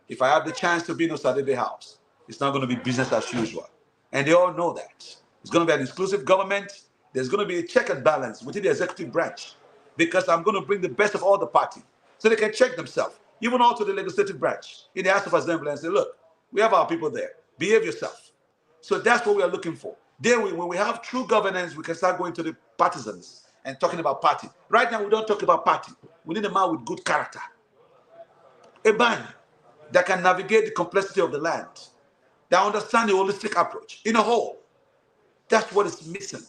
if I have the chance to be in Osadebe house, it's not going to be business as usual. And they all know that. It's going to be an exclusive government. There's going to be a check and balance within the executive branch because I'm going to bring the best of all the party so they can check themselves, even all to the legislative branch in the House of Assembly and say, look, we have our people there. Behave yourself. So that's what we are looking for. Then when we have true governance, we can start going to the partisans and talking about party. Right now, we don't talk about party. We need a man with good character. A man that can navigate the complexity of the land, that understands the holistic approach in a whole. That's what is missing.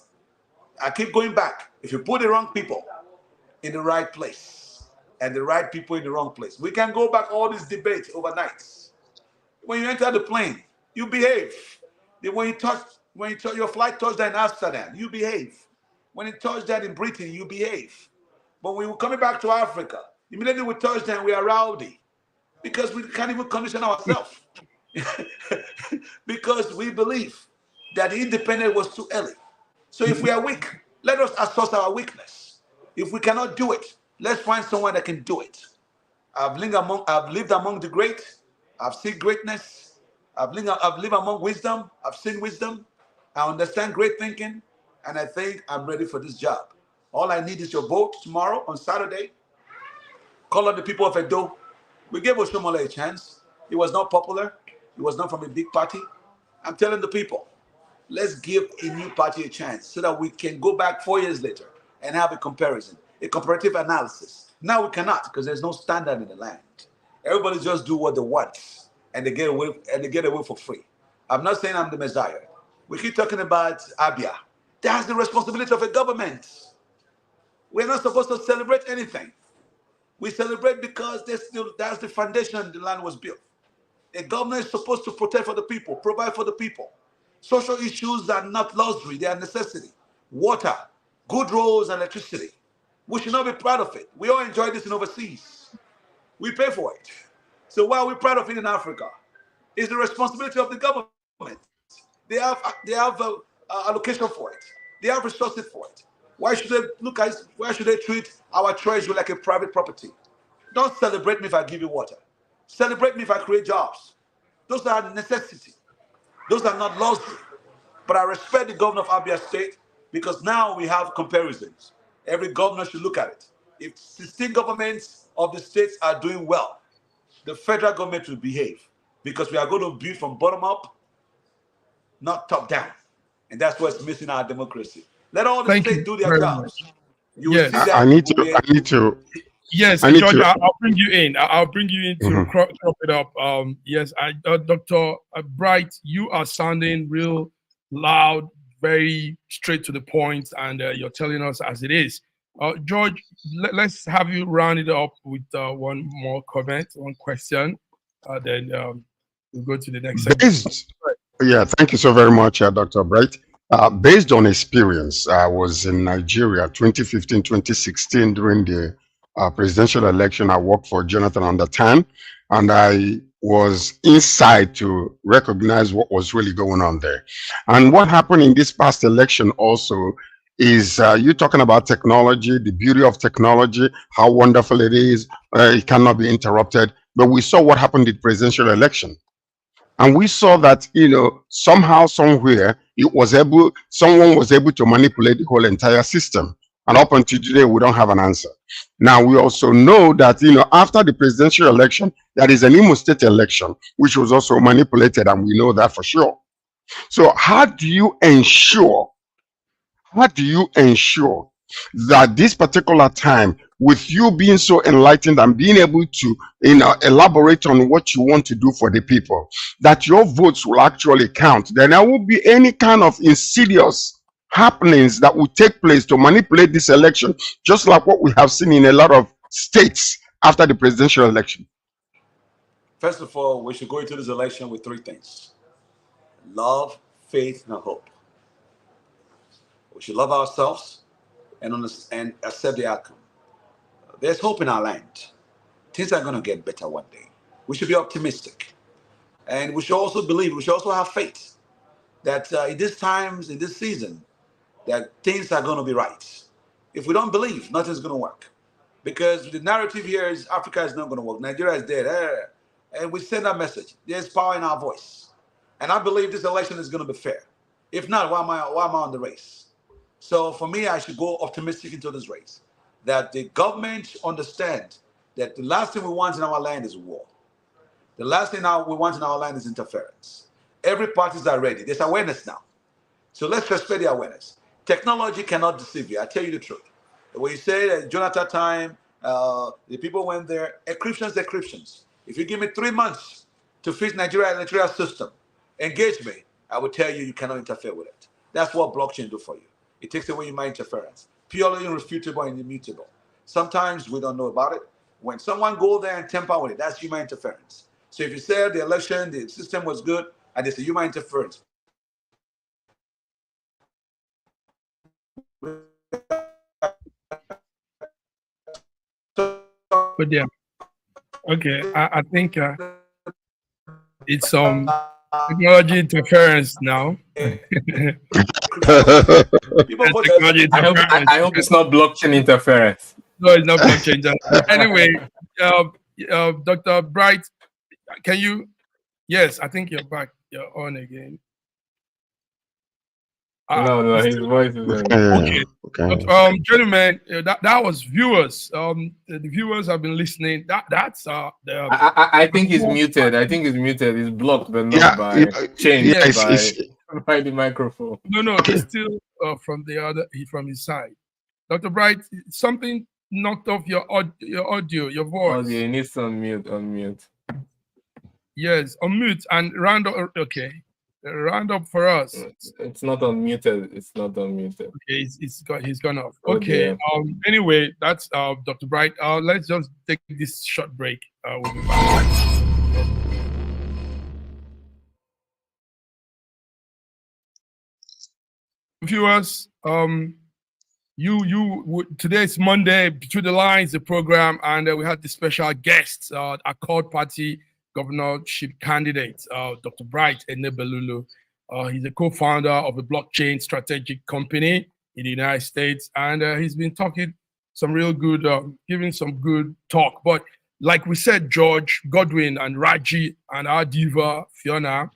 I keep going back. If you put the wrong people in the right place, and the right people in the wrong place. We can go back all these debates overnight. When you enter the plane, you behave. When your flight touched down in Amsterdam, you behave. When it touched down in Britain, you behave. But when we're coming back to Africa, immediately we touch down, we are rowdy because we can't even condition ourselves because we believe that the independence was too early. So if we are weak, let us assess our weakness. If we cannot do it, let's find someone that can do it. I've lived among the great. I've seen greatness. I've lived among wisdom. I've seen wisdom. I understand great thinking, and I think I'm ready for this job. All I need is your vote tomorrow on Saturday. Call on the people of Edo. We gave Oshomola a chance. He was not popular. He was not from a big party. I'm telling the people, let's give a new party a chance so that we can go back 4 years later and have a comparison, a comparative analysis. Now we cannot because there's no standard in the land. Everybody just do what they want and they get away for free. I'm not saying I'm the Messiah. We keep talking about Abia. That's the responsibility of a government. We're not supposed to celebrate anything. We celebrate because that's the foundation the land was built. A government is supposed to protect for the people, provide for the people. Social issues are not luxury, they are necessity. Water, good roads, and electricity. We should not be proud of it. We all enjoy this in overseas. We pay for it. So why are we proud of it in Africa? It's the responsibility of the government. They have allocation for it. They have resources for it. Why should they treat our treasury like a private property? Don't celebrate me if I give you water. Celebrate me if I create jobs. Those are necessity. Those are not luxury. But I respect the governor of Abia State because now we have comparisons. Every governor should look at it. If 16 governments of the states are doing well, the federal government will behave because we are going to build from bottom up, not top down. And that's what's missing our democracy. Let all the Thank states you do their very jobs. much. You will see Yes. I that need we'll to, I need to, Yes, I need George, to, I'll bring you in. I'll bring you in to crop it up. Yes, Dr. Bright, you are sounding real loud, very straight to the point, and you're telling us as it is. George, let's have you round it up with one more comment, one question, then we'll go to the next segment. Yeah, thank you so very much, Dr. Bright. Based on experience, I was in Nigeria 2015, 2016 during the presidential election. I worked for Jonathan Undertan, and I was inside to recognize what was really going on there. And what happened in this past election also is you talking about technology, the beauty of technology, how wonderful it is, it cannot be interrupted. But we saw what happened in the presidential election. And we saw that, somehow, somewhere, someone was able to manipulate the whole entire system. And up until today, we don't have an answer. Now, we also know that, after the presidential election, there is an Imo State election, which was also manipulated, and we know that for sure. So how do you ensure that this particular time, with you being so enlightened and being able to elaborate on what you want to do for the people, that your votes will actually count? Then there won't be any kind of insidious happenings that will take place to manipulate this election, just like what we have seen in a lot of states after the presidential election. First of all, we should go into this election with three things: love, faith, and hope. We should love ourselves and accept the outcome. There's hope in our land. Things are going to get better one day. We should be optimistic. And we should also believe, we should also have faith that in these times, in this season, that things are going to be right. If we don't believe, nothing's going to work. Because the narrative here is Africa is not going to work. Nigeria is dead. And we send that message. There's power in our voice. And I believe this election is going to be fair. If not, why am I on the race? So for me, I should go optimistic into this race. That the government understand that the last thing we want in our land is war. The last thing we want in our land is interference. Every parties are ready. There's awareness now. So let's respect the awareness. Technology cannot deceive you. I tell you the truth. When you say that Jonathan time, the people went there, encryptions. If you give me 3 months to fix Nigeria electoral system, engage me, I will tell you cannot interfere with it. That's what blockchain do for you. It takes away my interference. Purely irrefutable and immutable. Sometimes we don't know about it. When someone go there and tamper with it, that's human interference. So if you say the election, the system was good, and it's a human interference. But yeah, okay. I think it's technology interference now. People put Technology interference. I hope it's not blockchain interference. No, it's not blockchain. Anyway, Dr. Bright, can you? Yes, I think you're back. You're on again. No, his voice is on. Okay. Okay. Gentlemen, that was viewers. The viewers have been listening. That's I think he's muted. I think he's muted. He's blocked, but not Yeah, by changed it's by the microphone. no, it's still from his side. Dr. Bright, something knocked off your audio, your voice. Oh, you need to unmute. Yes, unmute and round up. Okay, round up for us. It's not unmuted. It's not unmuted. Okay, he's gone off. Oh, Okay. dear. Anyway, that's Dr. Bright. Let's just take this short break. We'll be back. Viewers, today is Monday, Between the Lines, the program, and we had the special guest, our Accord Party governorship candidate, Dr. Bright Enebelulu. He's a co-founder of a blockchain strategic company in the United States, and he's been talking some real good, giving some good talk. But like we said, George, Godwin, and Raji, and our diva, F.N.A,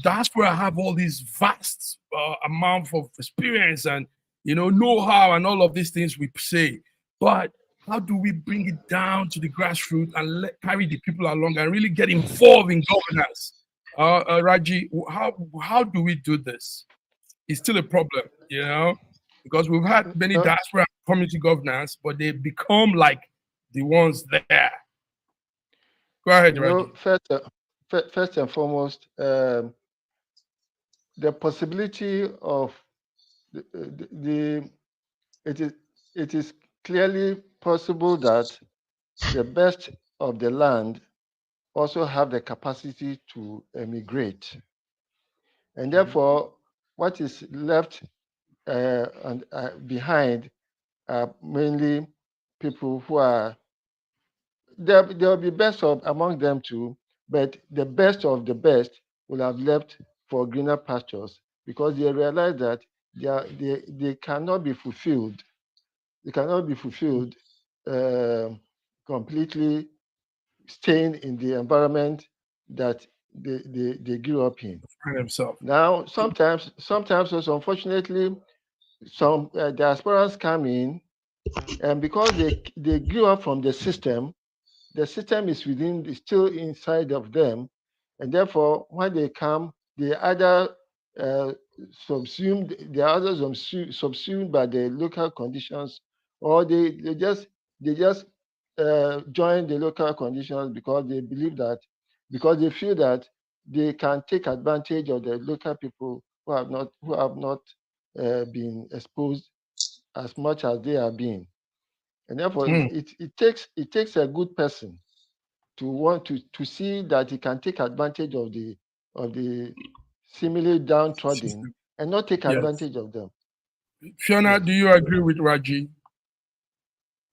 that's where I have all these vast amount of experience and know-how and all of these things we say. But how do we bring it down to the grassroots and carry the people along and really get involved in governance? Raji, how do we do this? It's still a problem, because we've had many diaspora community governance, but they become like the ones there. Go ahead, Raji. First and foremost, the possibility of it is clearly possible that the best of the land also have the capacity to emigrate, and therefore what is left behind are mainly people who are there will be best of among them too, but the best of the best will have left for greener pastures because they realize that they cannot be fulfilled. They cannot be fulfilled completely staying in the environment that they grew up in. Now, sometimes also, unfortunately, some diasporans come in, and because they grew up from the system is still inside of them, and therefore when they come, they either subsumed by the local conditions, or they just join the local conditions because they feel that they can take advantage of the local people who have not been exposed as much as they are being. And therefore, it takes a good person to want to see that he can take advantage of the similarly downtrodden and not take advantage of them. F.N.A, do you agree with Raji?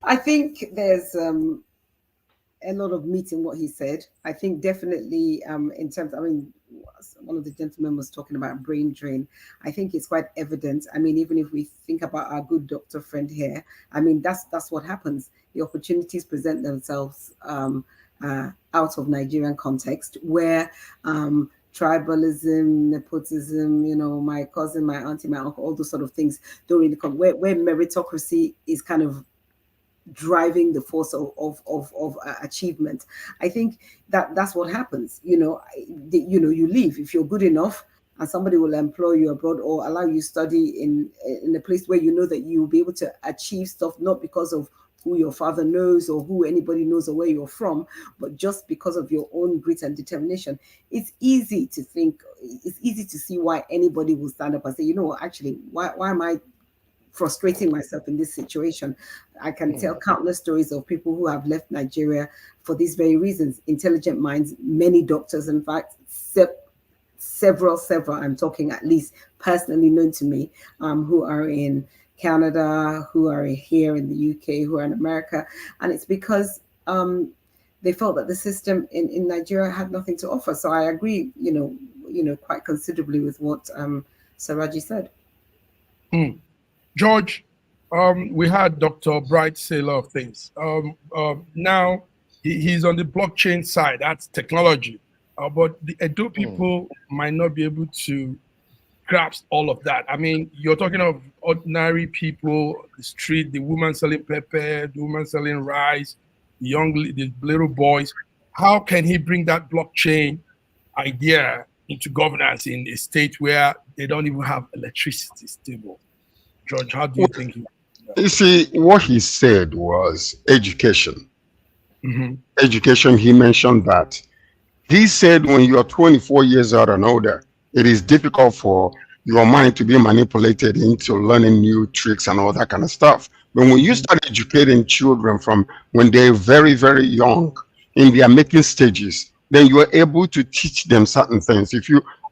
I think there's a lot of meat in what he said. I think definitely in terms, one of the gentlemen was talking about brain drain. I think it's quite evident. Even if we think about our good doctor friend here, that's what happens. The opportunities present themselves out of Nigerian context where tribalism, nepotism, my cousin, my auntie, my uncle, all those sort of things don't really come, where meritocracy is kind of driving the force of achievement. I think that's what happens. You leave if you're good enough, and somebody will employ you abroad or allow you study in a place where you know that you'll be able to achieve stuff, not because of who your father knows or who anybody knows or where you're from, but just because of your own grit and determination. It's easy to see why anybody will stand up and say, actually, why am I frustrating myself in this situation. I can tell countless stories of people who have left Nigeria for these very reasons. Intelligent minds, many doctors, in fact, several, I'm talking at least personally known to me, who are in Canada, who are here in the UK, who are in America. And it's because they felt that the system in Nigeria had nothing to offer. So I agree, quite considerably with what Saraji said. George, we had Dr. Bright say a lot of things. Now he's on the blockchain side, that's technology. But the Edo people might not be able to grasp all of that. I mean, you're talking of ordinary people, the street, the woman selling pepper, the woman selling rice, the little boys. How can he bring that blockchain idea into governance in a state where they don't even have electricity stable? George, how do you think? You see, what he said was education. Education, he mentioned that. He said when you are 24 years old and older, it is difficult for your mind to be manipulated into learning new tricks and all that kind of stuff. But when you start educating children from when they're very, very young in their making stages, then you are able to teach them certain things.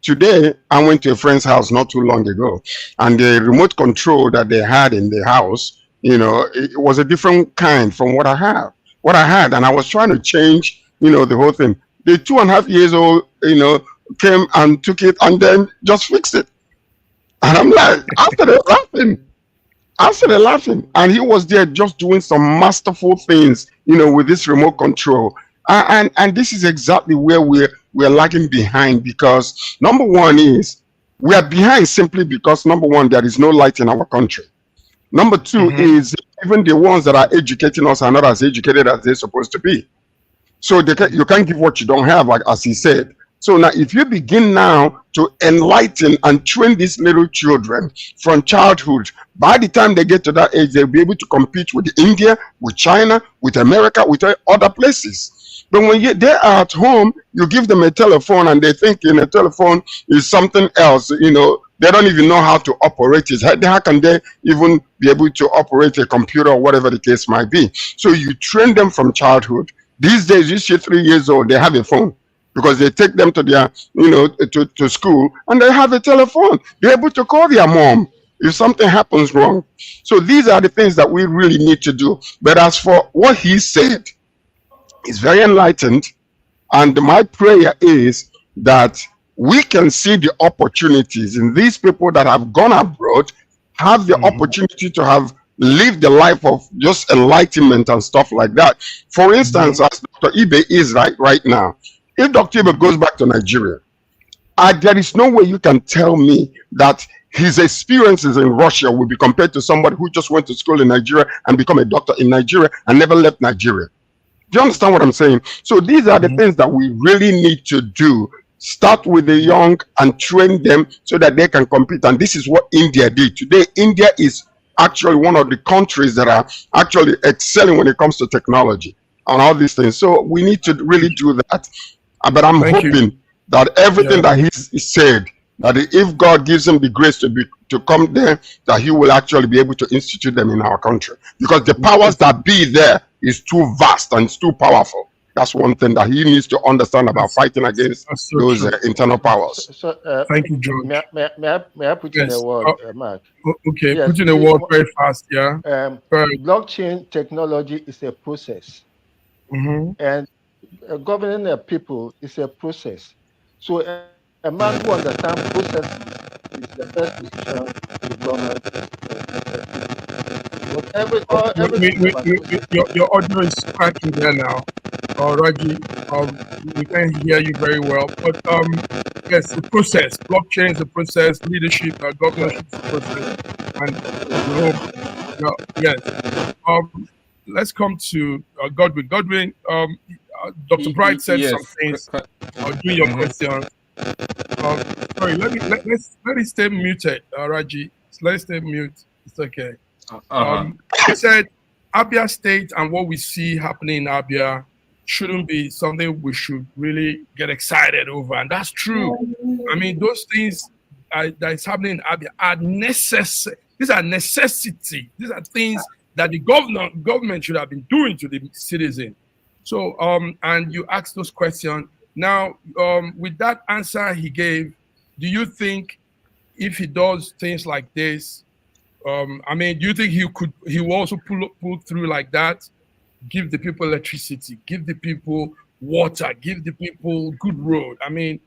Today, I went to a friend's house not too long ago, and the remote control that they had in the house, it was a different kind from what I had, and I was trying to change, the whole thing. The 2.5 years old, came and took it and then just fixed it. And I'm like, I started laughing. And he was there just doing some masterful things, with this remote control. And this is exactly where we're lagging behind, because number one is we are behind simply because, number one, there is no light in our country. Number two is even the ones that are educating us are not as educated as they're supposed to be. So you can't give what you don't have, like as he said. So now if you begin now to enlighten and train these little children from childhood, by the time they get to that age, they'll be able to compete with India, with China, with America, with other places. But when they are at home, you give them a telephone and they think a telephone is something else. They don't even know how to operate it. How can they even be able to operate a computer or whatever the case might be? So you train them from childhood. These days, you see 3 years old, they have a phone because they take them to their, to school, and they have a telephone. They're able to call their mom if something happens wrong. So these are the things that we really need to do. But as for what he said, he's very enlightened. And my prayer is that we can see the opportunities in these people that have gone abroad, have the opportunity to have live the life of just enlightenment and stuff like that. For instance, as Dr. Ibe is right now, if Dr. Ibe goes back to Nigeria, there is no way you can tell me that his experiences in Russia will be compared to somebody who just went to school in Nigeria and become a doctor in Nigeria and never left Nigeria. Do you understand what I'm saying? So these are the things that we really need to do. Start with the young and train them so that they can compete. And this is what India did. Today, India is actually one of the countries that are actually excelling when it comes to technology and all these things. So we need to really do that. But I'm hoping that everything that he said, that if God gives him the grace to come there, that he will actually be able to institute them in our country, because the powers that be there is too vast and it's too powerful. That's one thing that he needs to understand about fighting against those internal powers. So, thank you, George. May I put in a word, Mark? Okay, put in a word very fast, yeah. Blockchain technology is a process, and governing a people is a process. So a man who understands process is the best decision to govern. Your audio is cracking there now. Raji, we can't hear you very well. But yes, the process. Blockchain is a process. Leadership, governorship is a process. And yes. Let's come to Godwin. Godwin, Dr. Bright said some things. Do your questions. Sorry, let me stay muted, Raji. Let's stay mute. It's okay. He said Abia State and what we see happening in Abia shouldn't be something we should really get excited over, and that's true. I mean, those things that is happening in Abia are necessary. These are necessity. These are things that the government should have been doing to the citizen. So, and you asked those questions. Now, with that answer he gave, do you think if he does things like this, I mean, do you think he will also pull through like that? Give the people electricity, give the people water, give the people good road. I mean,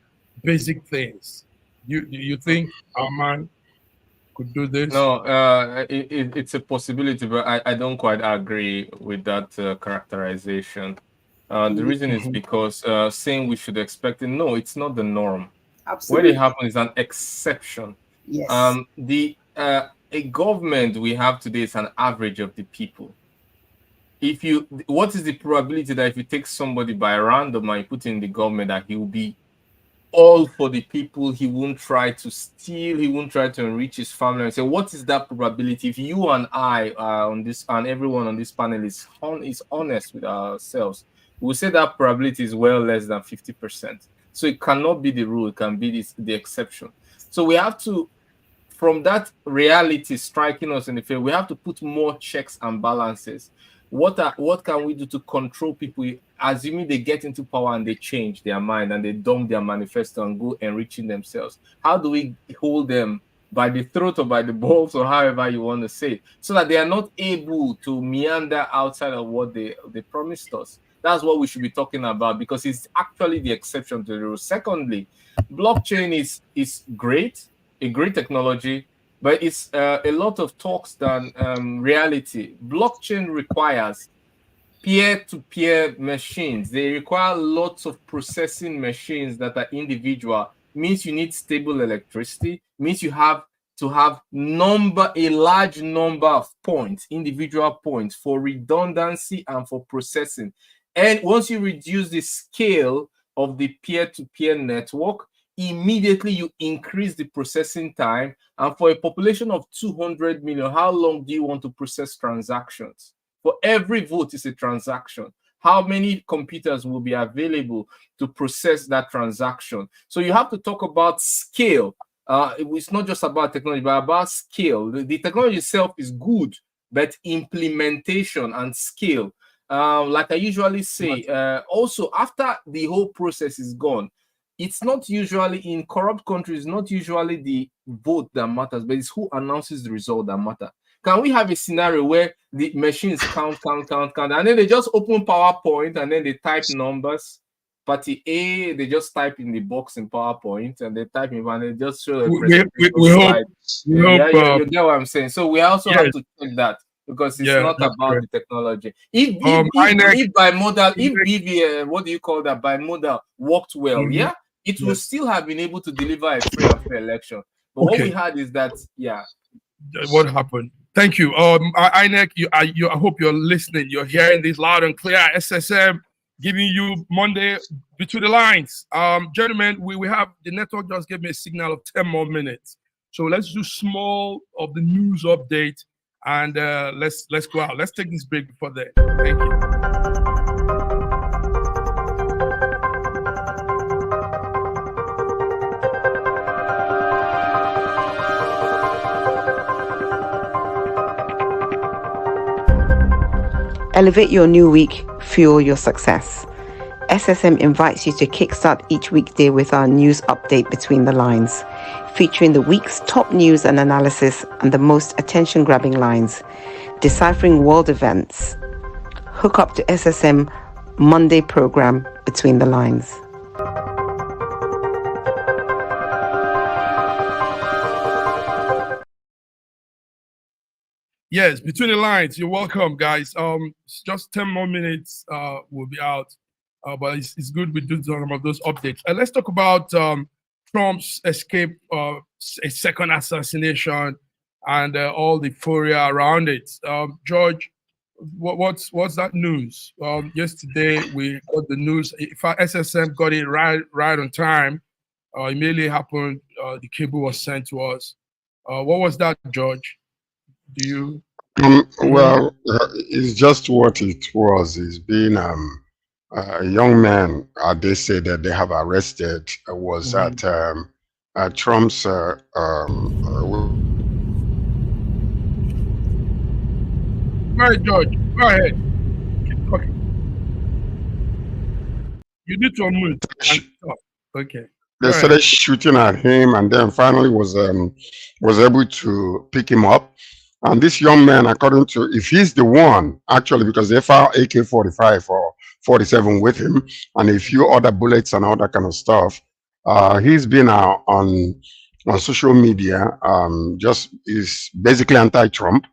basic things. You think our man could do this? No, it's a possibility, but I don't quite agree with that characterization. The reason is because saying we should expect it, no, it's not the norm. Absolutely. What it happens is an exception. Yes. A government we have today is an average of the people. What is the probability that if you take somebody by random and you put in the government that he will be all for the people, he won't try to steal, he won't try to enrich his family? And say, what is that probability? If you and I on this, and everyone on this panel is honest with ourselves, we'll say that probability is well less than 50%. So it cannot be the rule, it can be the exception. So we have to, from that reality striking us in the face, we have to put more checks and balances. What can we do to control people, assuming they get into power and they change their mind and they dump their manifesto and go enriching themselves? How do we hold them by the throat or by the balls, or however you want to say it, so that they are not able to meander outside of what they promised us? That's what we should be talking about, because it's actually the exception to the rule. Secondly, blockchain is great, a great technology, but it's a lot of talks than reality. Blockchain requires peer-to-peer machines. They require lots of processing machines that are individual. Means you need stable electricity. Means you have to have a large number of points, individual points, for redundancy and for processing. And once you reduce the scale of the peer-to-peer network, immediately you increase the processing time. And for a population of 200 million, how long do you want to process transactions? For every vote is a transaction. How many computers will be available to process that transaction? So you have to talk about scale. It's not just about technology, but about scale. The technology itself is good, but implementation and scale. Like I usually say, also after the whole process is gone, it's not usually, in corrupt countries, not usually the vote that matters, but it's who announces the result that matters. Can we have a scenario where the machines count, and then they just open PowerPoint and then they type numbers? Party A, they just type in the box in PowerPoint and they type in and they just show a we hope. You get what I'm saying? So we also have to check that, because it's not about the technology. If by model, if BV, what do you call that, by model worked well, it will still have been able to deliver a free and fair election. But what we had is that, what happened? Thank you. INEC, I hope you're listening. You're hearing this loud and clear. SSM giving you Monday between the lines. Gentlemen, we have, the network just gave me a signal of 10 more minutes. So let's do small of the news update, and let's go out. Let's take this break before that. Thank you. Elevate your new week, fuel your success. SSM invites you to kickstart each weekday with our news update Between the Lines, featuring the week's top news and analysis and the most attention-grabbing lines, deciphering world events. Hook up to SSM Monday program Between the Lines. Yes, Between the Lines. You're welcome, guys. Just 10 more minutes. We'll be out. But it's good we do talk about those updates. Let's talk about Trump's escape, a second assassination, and all the euphoria around it. George, what's that news? Yesterday we got the news. If SSM got it right on time, immediately happened. The cable was sent to us. What was that, George? Do you? Well, it's just what it was. It's been a young man. They say that they have arrested was at Trump's Go ahead, George. Go ahead. Keep talking. You need to unmute and talk. Okay. they started shooting at him, and then finally was able to pick him up. And this young man, according to, if he's the one, actually, because they found AK-45 or 47 with him, and a few other bullets and all that kind of stuff. He's been on social media, just is basically anti-Trump.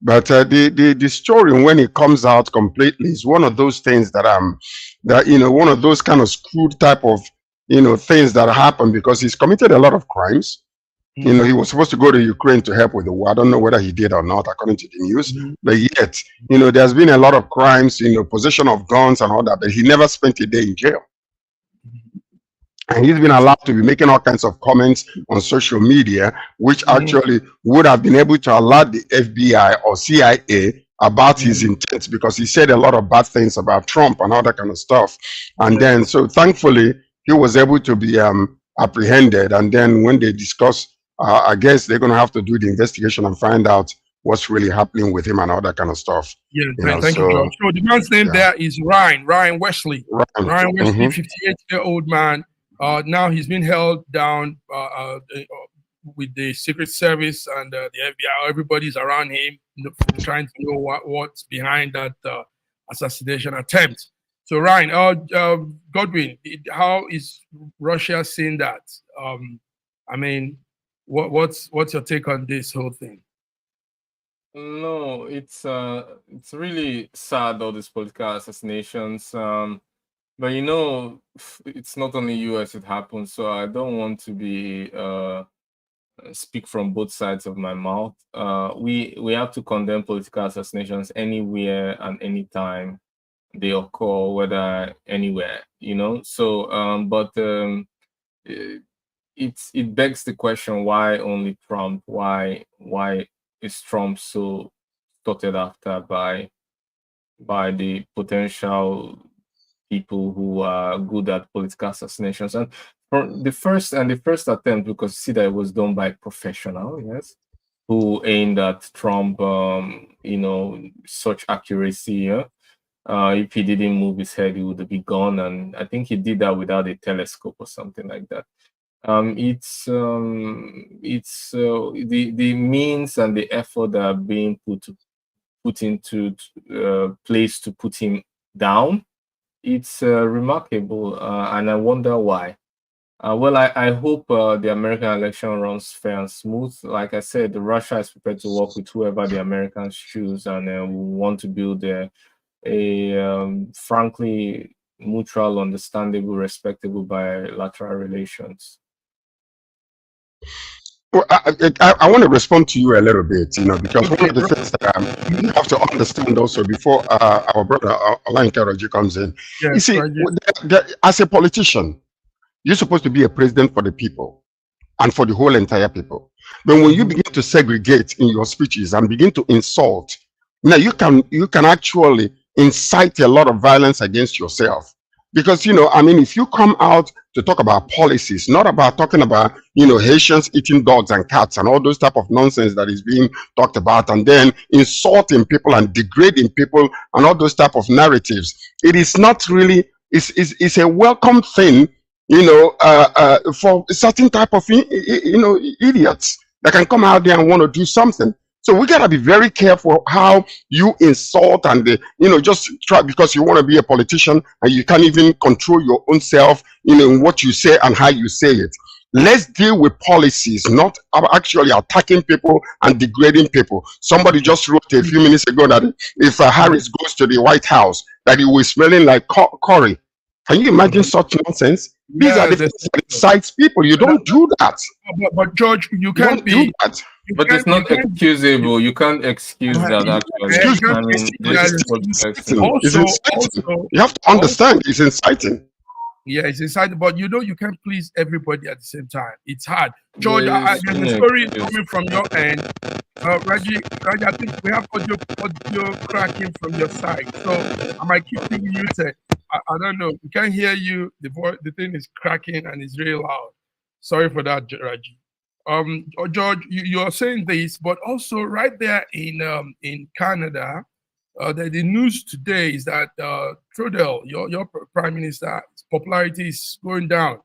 But the story, when it comes out completely, is one of those things that one of those kind of screwed type of things that happen, because he's committed a lot of crimes. He was supposed to go to Ukraine to help with the war. I don't know whether he did or not, according to the news. But yet, there's been a lot of crimes, possession of guns and all that, but he never spent a day in jail. And he's been allowed to be making all kinds of comments on social media, which actually would have been able to alert the FBI or CIA about his intent, because he said a lot of bad things about Trump and all that kind of stuff. And then, so thankfully, he was able to be apprehended. And then when they discuss, I guess they're going to have to do the investigation and find out what's really happening with him and all that kind of stuff. Yeah, thank you, George. So the man's name there is Ryan Wesley. Ryan Wesley, 58-year-old man. Now he's been held down with the Secret Service and the FBI. Everybody's around him trying to know what's behind that assassination attempt. So Ryan, Godwin, how is Russia seeing that? I mean, what's your take on this whole thing? No, it's really sad, all these political assassinations. But it's not only US it happens, so I don't want to be speak from both sides of my mouth. We have to condemn political assassinations anywhere and anytime they occur, whether anywhere, So, but it begs the question: why only Trump? Why is Trump so started after by the potential people who are good at political assassinations? And for the first attempt, because see that it was done by a professional, yes, who aimed at Trump, such accuracy. If he didn't move his head, he would be gone. And I think he did that without a telescope or something like that. It's the means and the effort that are being put into place to put him down. It's remarkable, and I wonder why. Well, I hope the American election runs fair and smooth. Like I said, Russia is prepared to work with whoever the Americans choose, and we want to build a frankly mutual, understandable, respectable bilateral relations. Well, I want to respond to you a little bit, because one of the things that you have to understand also before our brother Alain Karaji comes in. You see, as a politician, you're supposed to be a president for the people and for the whole entire people. But when you begin to segregate in your speeches and begin to insult, now you can actually incite a lot of violence against yourself. Because, if you come out to talk about policies, not about talking about, Haitians eating dogs and cats and all those type of nonsense that is being talked about, and then insulting people and degrading people and all those type of narratives, it is not really, it's a welcome thing, for a certain type of, idiots that can come out there and want to do something. So we gotta be very careful how you insult and just try, because you want to be a politician and you can't even control your own self, in what you say and how you say it. Let's deal with policies, not actually attacking people and degrading people. Somebody just wrote a few minutes ago that if Harris goes to the White House, that he will smelling like curry. Can you imagine such nonsense? These are the things that incites people. You don't do that. But George, you can't do that. But it's not excusable. You can't excuse that, actually. You have to understand it's inciting. Yeah, it's inciting, but you can't please everybody at the same time. It's hard. George, there's a story coming from your end. Raji, I think we have audio cracking from your side. So I might keep you muted. I don't know. We can't hear you. The thing is cracking and it's really loud. Sorry for that, Raji. George, you're saying this, but also right there in Canada, the news today is that Trudeau, your prime minister, his popularity is going down,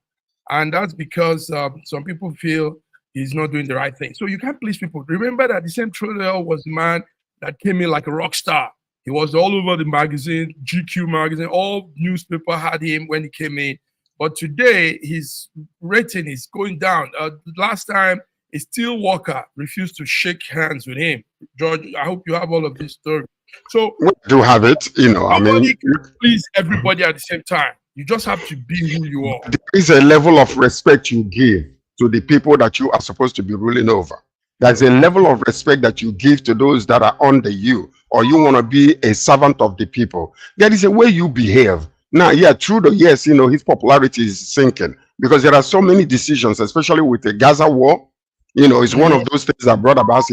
and that's because some people feel he's not doing the right thing. So you can't please people. Remember that the same Trudeau was the man that came in like a rock star. He was all over the magazine, GQ magazine, all newspaper had him when he came in. But today, his rating is going down. Last time, a steel worker refused to shake hands with him. George, I hope you have all of this story. So We do have it, I mean, nobody can please everybody at the same time. You just have to be who you are. there is a level of respect you give to the people that you are supposed to be ruling over. There's a level of respect that you give to those that are under you, or you want to be a servant of the people. There is a way you behave. Now, yeah, Trudeau, yes, his popularity is sinking because there are so many decisions, especially with the Gaza war. It's one of those things that brought about,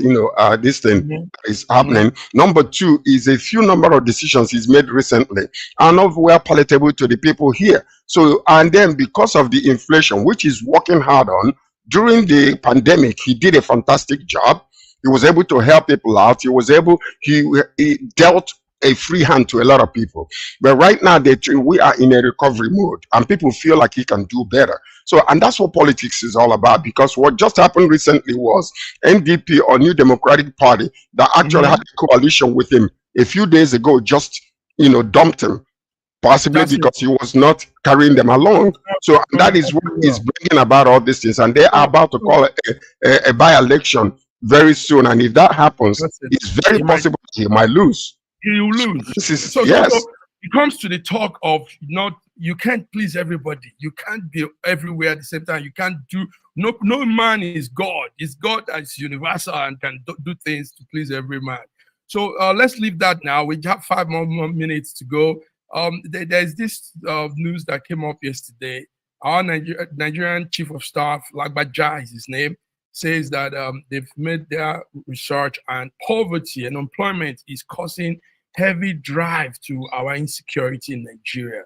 this thing is happening. Number two is a few number of decisions he's made recently are not well palatable to the people here. So, and then because of the inflation, which he's working hard on, during the pandemic, he did a fantastic job. He was able to help people out. He dealt a free hand to a lot of people. But right now, we are in a recovery mode and people feel like he can do better. So, and that's what politics is all about, because what just happened recently was NDP, or New Democratic Party, that actually had a coalition with him a few days ago, just, dumped him, possibly because he was not carrying them along. So that is what is bringing about all these things. And they are about to call a by-election very soon. And if that happens, it's very possible he might lose. He will lose. This is, so yes. It comes to the talk of you can't please everybody. You can't be everywhere at the same time. You can't do, no man is God. It's God that's universal and can do things to please every man. So let's leave that now. We have 5 more minutes to go. There's this news that came up yesterday. Our Nigerian Chief of Staff, Lagbaja is his name, says that they've made their research and poverty and unemployment is causing heavy drive to our insecurity in Nigeria.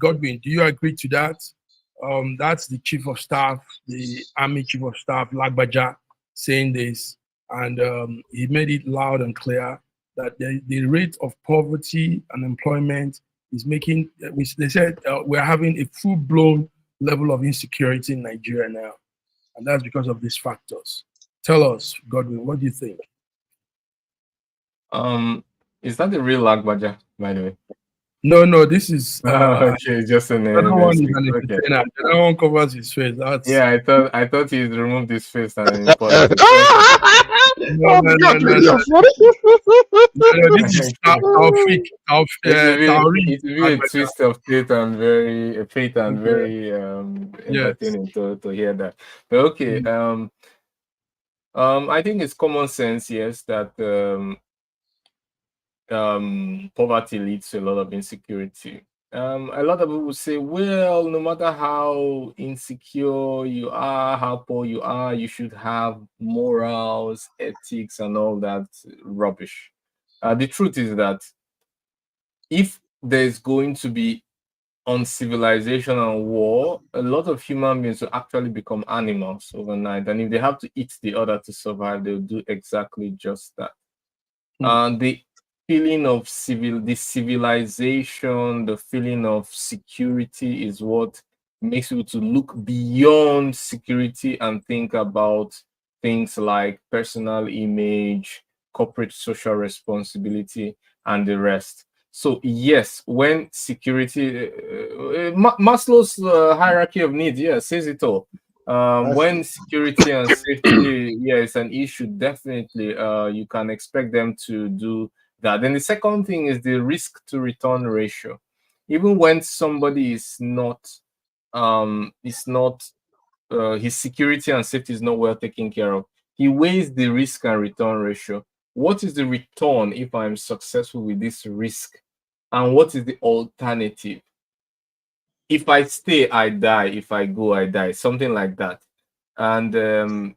Godwin, do you agree to that? That's the Chief of Staff, the Army Chief of Staff, Lagbaja, saying this. And he made it loud and clear that the rate of poverty and employment is making, they said we're having a full-blown level of insecurity in Nigeria now. And that's because of these factors. Tell us, Godwin, what do you think? Is that the real Lagbaja, by the way? No, this is okay, just an another one is an entertainer. Another one covers his face. That's... Yeah, I thought he'd removed his face and imported it. No, this is Taufik. It will be a twist of fate and very entertaining to hear that. But okay, I think it's common sense, yes, that poverty leads to a lot of insecurity. A lot of people say, well, no matter how insecure you are, how poor you are, you should have morals, ethics, and all that rubbish. The truth is that if there's going to be uncivilization and war, a lot of human beings will actually become animals overnight. And if they have to eat the other to survive, they'll do exactly just that. And the feeling of the civilization, the feeling of security is what makes you to look beyond security and think about things like personal image, corporate social responsibility, and the rest. So yes, when security, Maslow's hierarchy of needs, says it all. When security and safety, is an issue, definitely you can expect them to do that. Then the second thing is the risk to return ratio. Even when somebody is not his security and safety is not well taken care of, he weighs the risk and return ratio. What is the return if I'm successful with this risk? And what is the alternative? If I stay, I die. If I go, I die. Something like that. And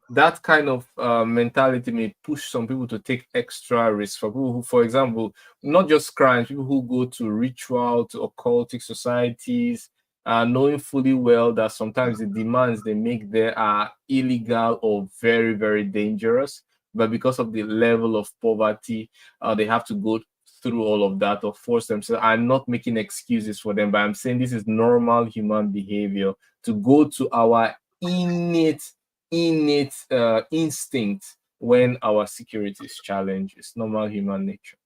that kind of mentality may push some people to take extra risks. For people who, for example, not just crimes, people who go to ritual, to occultic societies, knowing fully well that sometimes the demands they make there are illegal or very, very dangerous. But because of the level of poverty, they have to go through all of that or force themselves. I'm not making excuses for them, but I'm saying this is normal human behavior to go to our innate instinct when our security is challenged. It's normal human nature.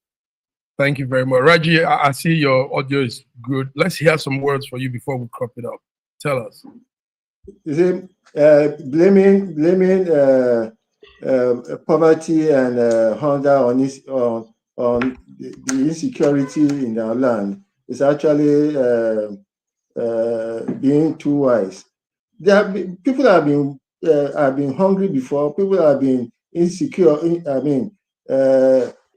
Thank you very much. Raji, I see your audio is good. Let's hear some words for you before we crop it up. Tell us. You see, blaming poverty and hunger on the insecurity in our land is actually being too wise. People have been hungry before. People have been insecure.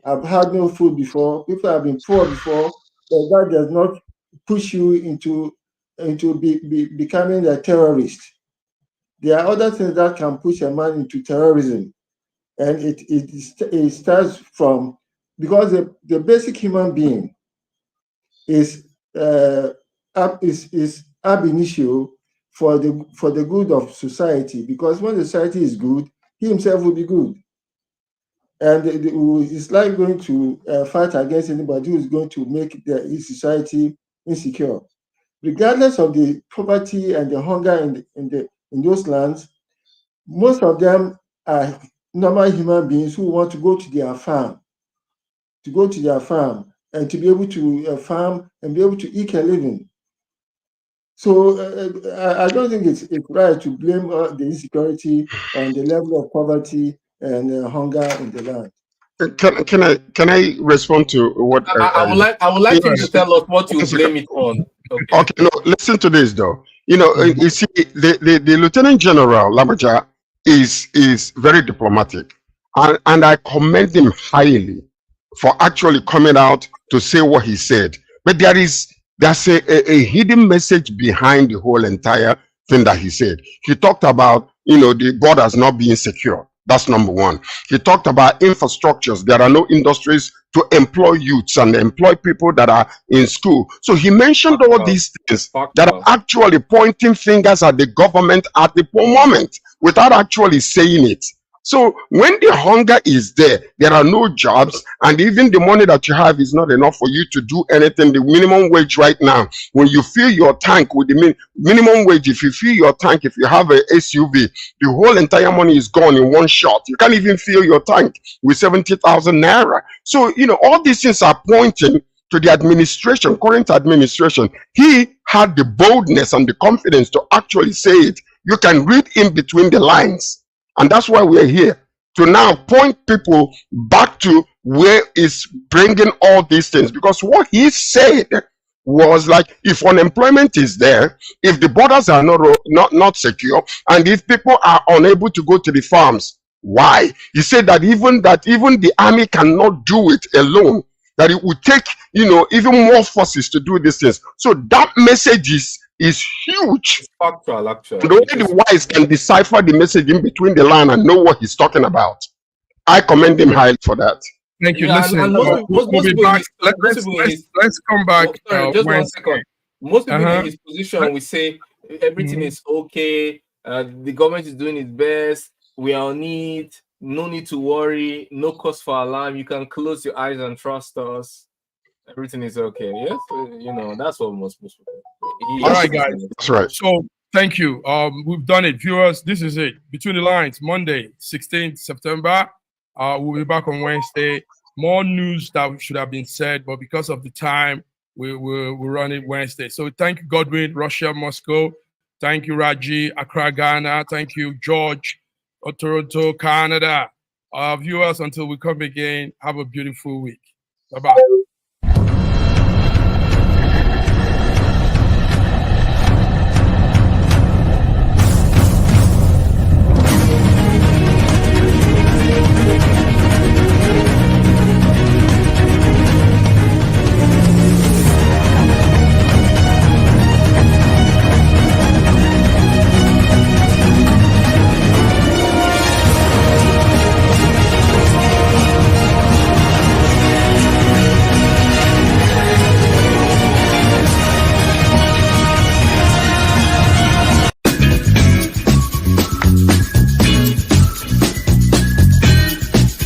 Have had no food before. People have been poor before. But that does not push you into becoming a terrorist. There are other things that can push a man into terrorism, and it starts from, because the basic human being is ab initio for the good of society, because when the society is good, he himself will be good. And it's like going to fight against anybody who is going to make his society insecure. Regardless of the poverty and the hunger in those lands, most of them are normal human beings who want to go to their farm, and to be able to farm and be able to eke a living. So I don't think it's right to blame the insecurity on the level of poverty and hunger in the land. Can I respond to what? I would like him to tell us what you blame it on. Okay. Okay, no, listen to this though. You see, the Lieutenant General Lamaja is very diplomatic, and I commend him highly for actually coming out to say what he said. But there's a hidden message behind the whole entire thing that he said. He talked about the borders not being secure. That's number one. He talked about infrastructures. There are no industries to employ youths and employ people that are in school. So he mentioned all these things that are actually pointing fingers at the government at the poor moment without actually saying it. So when the hunger is there, there are no jobs, and even the money that you have is not enough for you to do anything. The minimum wage right now, when you fill your tank with the minimum wage, if you fill your tank, if you have a SUV, the whole entire money is gone in one shot. You can't even fill your tank with 70,000 naira. So, all these things are pointing to the administration, current administration. He had the boldness and the confidence to actually say it. You can read in between the lines. And that's why we're here, to now point people back to where is bringing all these things. Because what he said was like, if unemployment is there, if the borders are not secure, and if people are unable to go to the farms, why? He said that even the army cannot do it alone, that it would take even more forces to do these things. So that message is huge. It's factual, actually. And only the wise can decipher the message in between the line and know what he's talking about. I commend him highly for that. Thank you. Yeah, Listen, and we'll be back. Let's come back. Just 1 second. Most people in his position will say everything is okay. The government is doing its best. We are on it. No need to worry. No cause for alarm. You can close your eyes and trust us. Everything is okay. Yes, that's what most people. All right, guys. That's right. So thank you. We've done it, viewers. This is it. Between the Lines, Monday, 16th September. We'll be back on Wednesday. More news that should have been said, but because of the time, we'll run it Wednesday. So thank you, Godwin, Russia, Moscow. Thank you, Raji, Accra, Ghana. Thank you, George, Toronto, Canada. Viewers, until we come again, have a beautiful week. Bye-bye.